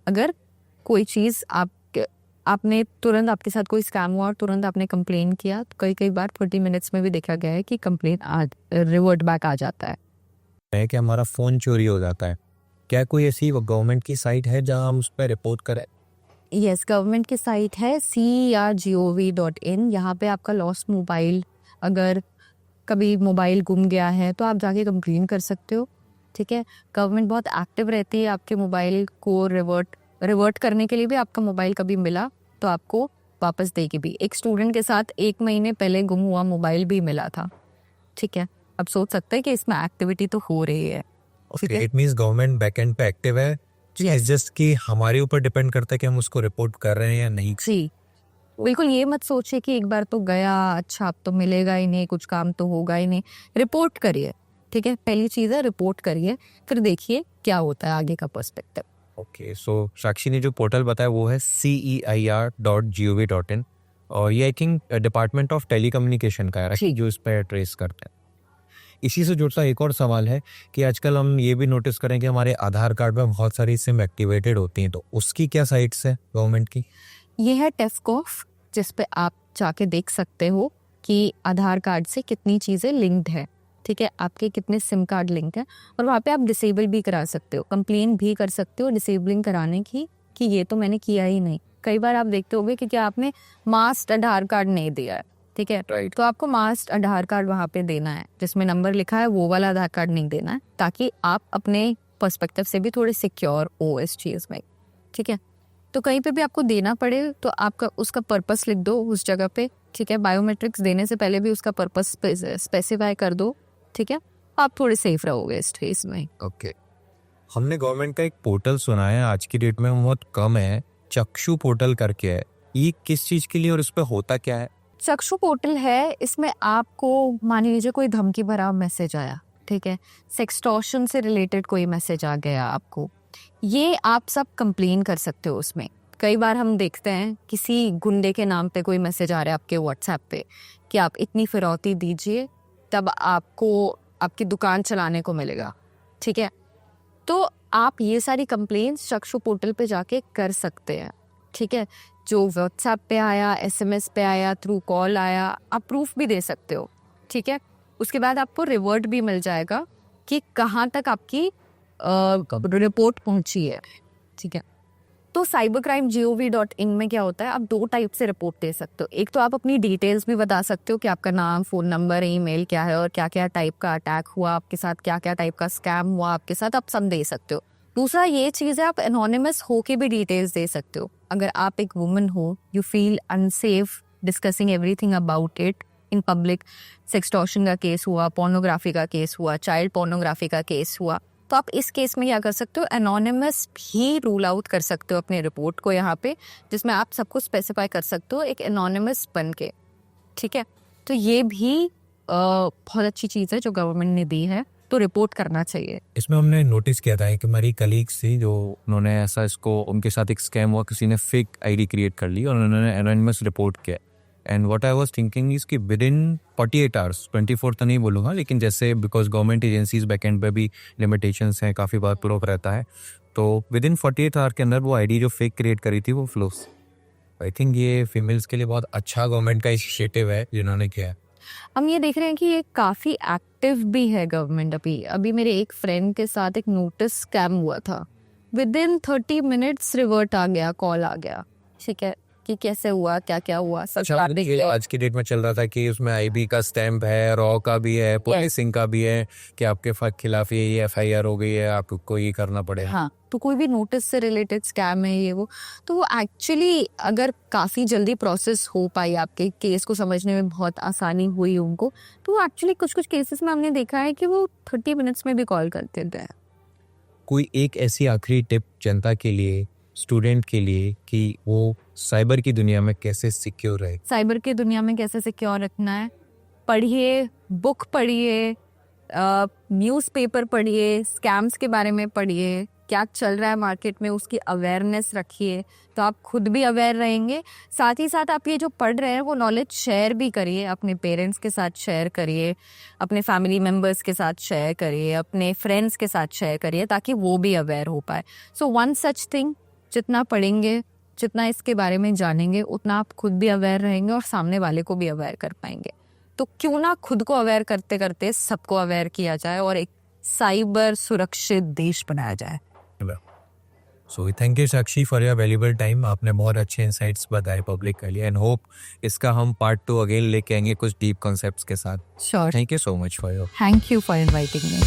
Speaker 1: अगर कोई चीज़ आपने तुरंत, आपके साथ कोई स्कैम हुआ और तुरंत आपने कंप्लेन किया, तो कई बार 30 मिनट्स में भी देखा गया है कि कंप्लेन रिवर्ट बैक आ जाता है।
Speaker 2: कि हमारा फ़ोन चोरी हो जाता है, क्या कोई ऐसी गवर्नमेंट की साइट है जहाँ हम उस पर रिपोर्ट करें?
Speaker 1: यस, गवर्नमेंट की साइट है CERGOV.in। यहाँ पे आपका लॉस्ट मोबाइल, अगर कभी मोबाइल गुम गया है तो आप जाके कंप्लेन कर सकते हो, ठीक है। गवर्नमेंट बहुत एक्टिव रहती है आपके मोबाइल को रिवर्ट करने के लिए भी। आपका मोबाइल कभी मिला तो आपको वापस देगी भी। एक स्टूडेंट के साथ 1 महीने पहले गुम हुआ मोबाइल भी मिला था, ठीक है। अब सोच सकते हैं कि इसमें एक्टिविटी तो हो रही है, ठीक है।
Speaker 2: इट मीन्स गवर्नमेंट बैकएंड पे एक्टिव है जी, जस्ट कि हमारे ऊपर डिपेंड करता है कि हम उसको रिपोर्ट कर रहे हैं या नहीं।
Speaker 1: जी, बिल्कुल। ये मत सोचिए कि एक बार तो गया, अच्छा अब तो मिलेगा ही नहीं, कुछ काम तो होगा ही नहीं। रिपोर्ट करिए, ठीक है। पहली चीज़ है रिपोर्ट करिए, फिर देखिए क्या होता है आगे का पर्सपेक्टिव।
Speaker 2: ओके, सो साक्षी ने जो पोर्टल बताया वो है CEIR.gov.in, और ये I think department of telecommunication का है,
Speaker 1: जी।
Speaker 2: जो इस पर ट्रेस करते हैं।
Speaker 3: इसी से जुड़ता एक और सवाल है कि आजकल हम ये भी नोटिस करें कि हमारे आधार कार्ड में बहुत सारी सिम एक्टिवेटेड होती हैं, तो उसकी क्या साइट्स है गवर्नमेंट की?
Speaker 1: ये है टेफकॉफ, जिस पे आप जाके देख सकते हो कि आधार कार्ड से कितनी चीज़ें लिंक्ड है, ठीक है, आपके कितने सिम कार्ड लिंक है, और वहाँ पे आप डिसेबल भी करा सकते हो, कंप्लेन भी कर सकते हो डिसेबलिंग कराने की कि ये तो मैंने किया ही नहीं। कई बार आप देखते होगे कि क्या आपने मास्ट आधार कार्ड नहीं दिया है, ठीक है,
Speaker 3: Right.
Speaker 1: तो आपको मास्ट आधार कार्ड वहाँ पे देना है, जिसमें नंबर लिखा है वो वाला आधार कार्ड नहीं देना है, ताकि आप अपने पर्सपेक्टिव से भी थोड़े सिक्योर हो इस चीज़ में, ठीक है। तो कहीं पे भी आपको देना पड़े तो आपका उसका पर्पस लिख दो उस जगह पे, ठीक है। बायोमेट्रिक्स देने से पहले भी उसका पर्पस स्पेसिफाई कर दो, ठीक है, आप थोड़े सेफ रहोगे इस चीज़ में।
Speaker 3: ओके। हमने गवर्नमेंट का एक पोर्टल सुना है, आज की डेट में बहुत कम है, चक्षु पोर्टल करके है। ये किस चीज़ के लिए और इस पे होता क्या है?
Speaker 1: चक्षु पोर्टल है, इसमें आपको मान लीजिए कोई धमकी भरा मैसेज आया, ठीक है, सेक्सटॉर्शन से रिलेटेड कोई मैसेज आ गया आपको, ये आप सब कंप्लेन कर सकते हो उसमें। कई बार हम देखते हैं किसी गुंडे के नाम पे कोई मैसेज आ रहा है आपके व्हाट्सएप पे कि आप इतनी फिरौती दीजिए तब आपको आपकी दुकान चलाने को मिलेगा, ठीक है। तो आप ये सारी कंप्लेंट्स चक्षु पोर्टल पे जाके कर सकते हैं, ठीक है। जो व्हाट्सएप पे आया, एसएमएस पे आया, थ्रू कॉल आया, आप प्रूफ भी दे सकते हो, ठीक है। उसके बाद आपको रिवर्ट भी मिल जाएगा कि कहाँ तक आपकी रिपोर्ट पहुंची है, ठीक है। तो cybercrime.gov.in में क्या होता है, आप 2 टाइप से रिपोर्ट दे सकते हो। एक तो आप अपनी डिटेल्स भी बता सकते हो कि आपका नाम, फ़ोन नंबर, ईमेल क्या है और क्या क्या टाइप का अटैक हुआ आपके साथ, क्या क्या टाइप का स्कैम हुआ आपके साथ, आप सब दे सकते हो। दूसरा ये चीज़ है, आप एनोनिमस हो के भी डिटेल्स दे सकते हो। अगर आप एक वुमन हो, you feel unsafe discussing everything about it in public, sextortion का केस हुआ, पोर्नोग्राफी का केस हुआ, चाइल्ड पोर्नोग्राफी का केस हुआ, तो आप इस केस में क्या कर सकते हो, एनोनिमस भी रूल आउट कर सकते हो अपने रिपोर्ट को यहाँ पे, जिसमें आप सबको स्पेसिफाई कर सकते हो एक एनोनिमस बन के, ठीक है। तो ये भी बहुत अच्छी चीज़ है जो गवर्नमेंट ने दी है, तो रिपोर्ट करना चाहिए।
Speaker 3: इसमें हमने नोटिस किया था कि हमारी कलीग्स थी जो उन्होंने ऐसा इसको उनके साथ एक स्कैम हुआ, किसी ने फेक आईडी क्रिएट कर ली और उन्होंने एनोनिमस रिपोर्ट किया। And what I was thinking is कि विद इन 48 आवर्स, 24 तो नहीं बोलूँगा, लेकिन जैसे बिकॉज गवर्नमेंट एजेंसीज बैकएंड पे भी लिमिटेशंस हैं, काफ़ी बार प्रूफ रहता है, तो विद इन 48 आवर के अंदर वो आईडी जो फेक क्रिएट करी थी वो फ्लोस। आई थिंक ये फीमेल्स के लिए बहुत अच्छा गवर्नमेंट का इनिशिएटिव है जिन्होंने किया है।
Speaker 1: हम ये देख रहे हैं कि ये काफ़ी एक्टिव भी है गवर्नमेंट। अभी मेरे एक फ्रेंड के साथ एक नोटिस स्कैम हुआ था, विद इन 30 मिनट्स रिवर्ट आ गया, कॉल आ गया, ठीक है, कि कैसे हुआ, क्या क्या हुआ, सब
Speaker 3: अच्छा, ये आज की डेट में चल रहा था कि उसमें आईबी का स्टैम्प है, रॉ का भी है, पुलिसिंग का भी है कि आपके खिलाफ ये एफआईआर हो गई है, आपको ये करना पड़ेगा।
Speaker 1: हाँ, तो कोई भी नोटिस से रिलेटेड स्कैम है ये वो, तो वो एक्चुअली अगर काफ़ी जल्दी प्रोसेस हो पाई, आपके केस को समझने में बहुत आसानी हुई उनको, तो एक्चुअली कुछ कुछ केसेस में हमने देखा है कि वो 30 मिनट्स में भी कॉल कर देते हैं।
Speaker 3: कोई एक ऐसी आखिरी टिप जनता के लिए, स्टूडेंट के लिए, कि वो साइबर की दुनिया में कैसे सिक्योर रहे?
Speaker 1: साइबर की दुनिया में कैसे सिक्योर रखना है, पढ़िए, बुक पढ़िए, न्यूज़पेपर पढ़िए, स्कैम्स के बारे में पढ़िए, क्या चल रहा है मार्केट में उसकी अवेयरनेस रखिए, तो आप खुद भी अवेयर रहेंगे। साथ ही साथ आप ये जो पढ़ रहे हैं वो नॉलेज शेयर भी करिए, अपने पेरेंट्स के साथ शेयर करिए, अपने फैमिली मेम्बर्स के साथ शेयर करिए, अपने फ्रेंड्स के साथ शेयर करिए, ताकि वो भी अवेयर हो पाए। सो वन सच थिंग, जितना पढ़ेंगे, जितना इसके बारे में जानेंगे, उतना आप खुद भी अवेयर रहेंगे और सामने वाले को भी अवेयर कर पाएंगे। तो क्यों ना खुद को अवेयर करते करते सबको अवेयर किया जाए और एक साइबर सुरक्षित देश बनाया जाए।
Speaker 3: सो thank you Sakshi for your valuable time. आपने बहुत अच्छे इंसाइट्स बताए पब्लिक के लिए, एंड होप इसका हम पार्ट 2 अगेन लेके आएंगे कुछ डीप कॉन्सेप्ट्स के साथ।
Speaker 1: Sure.
Speaker 3: Thank you so much for your
Speaker 1: thank you for inviting me.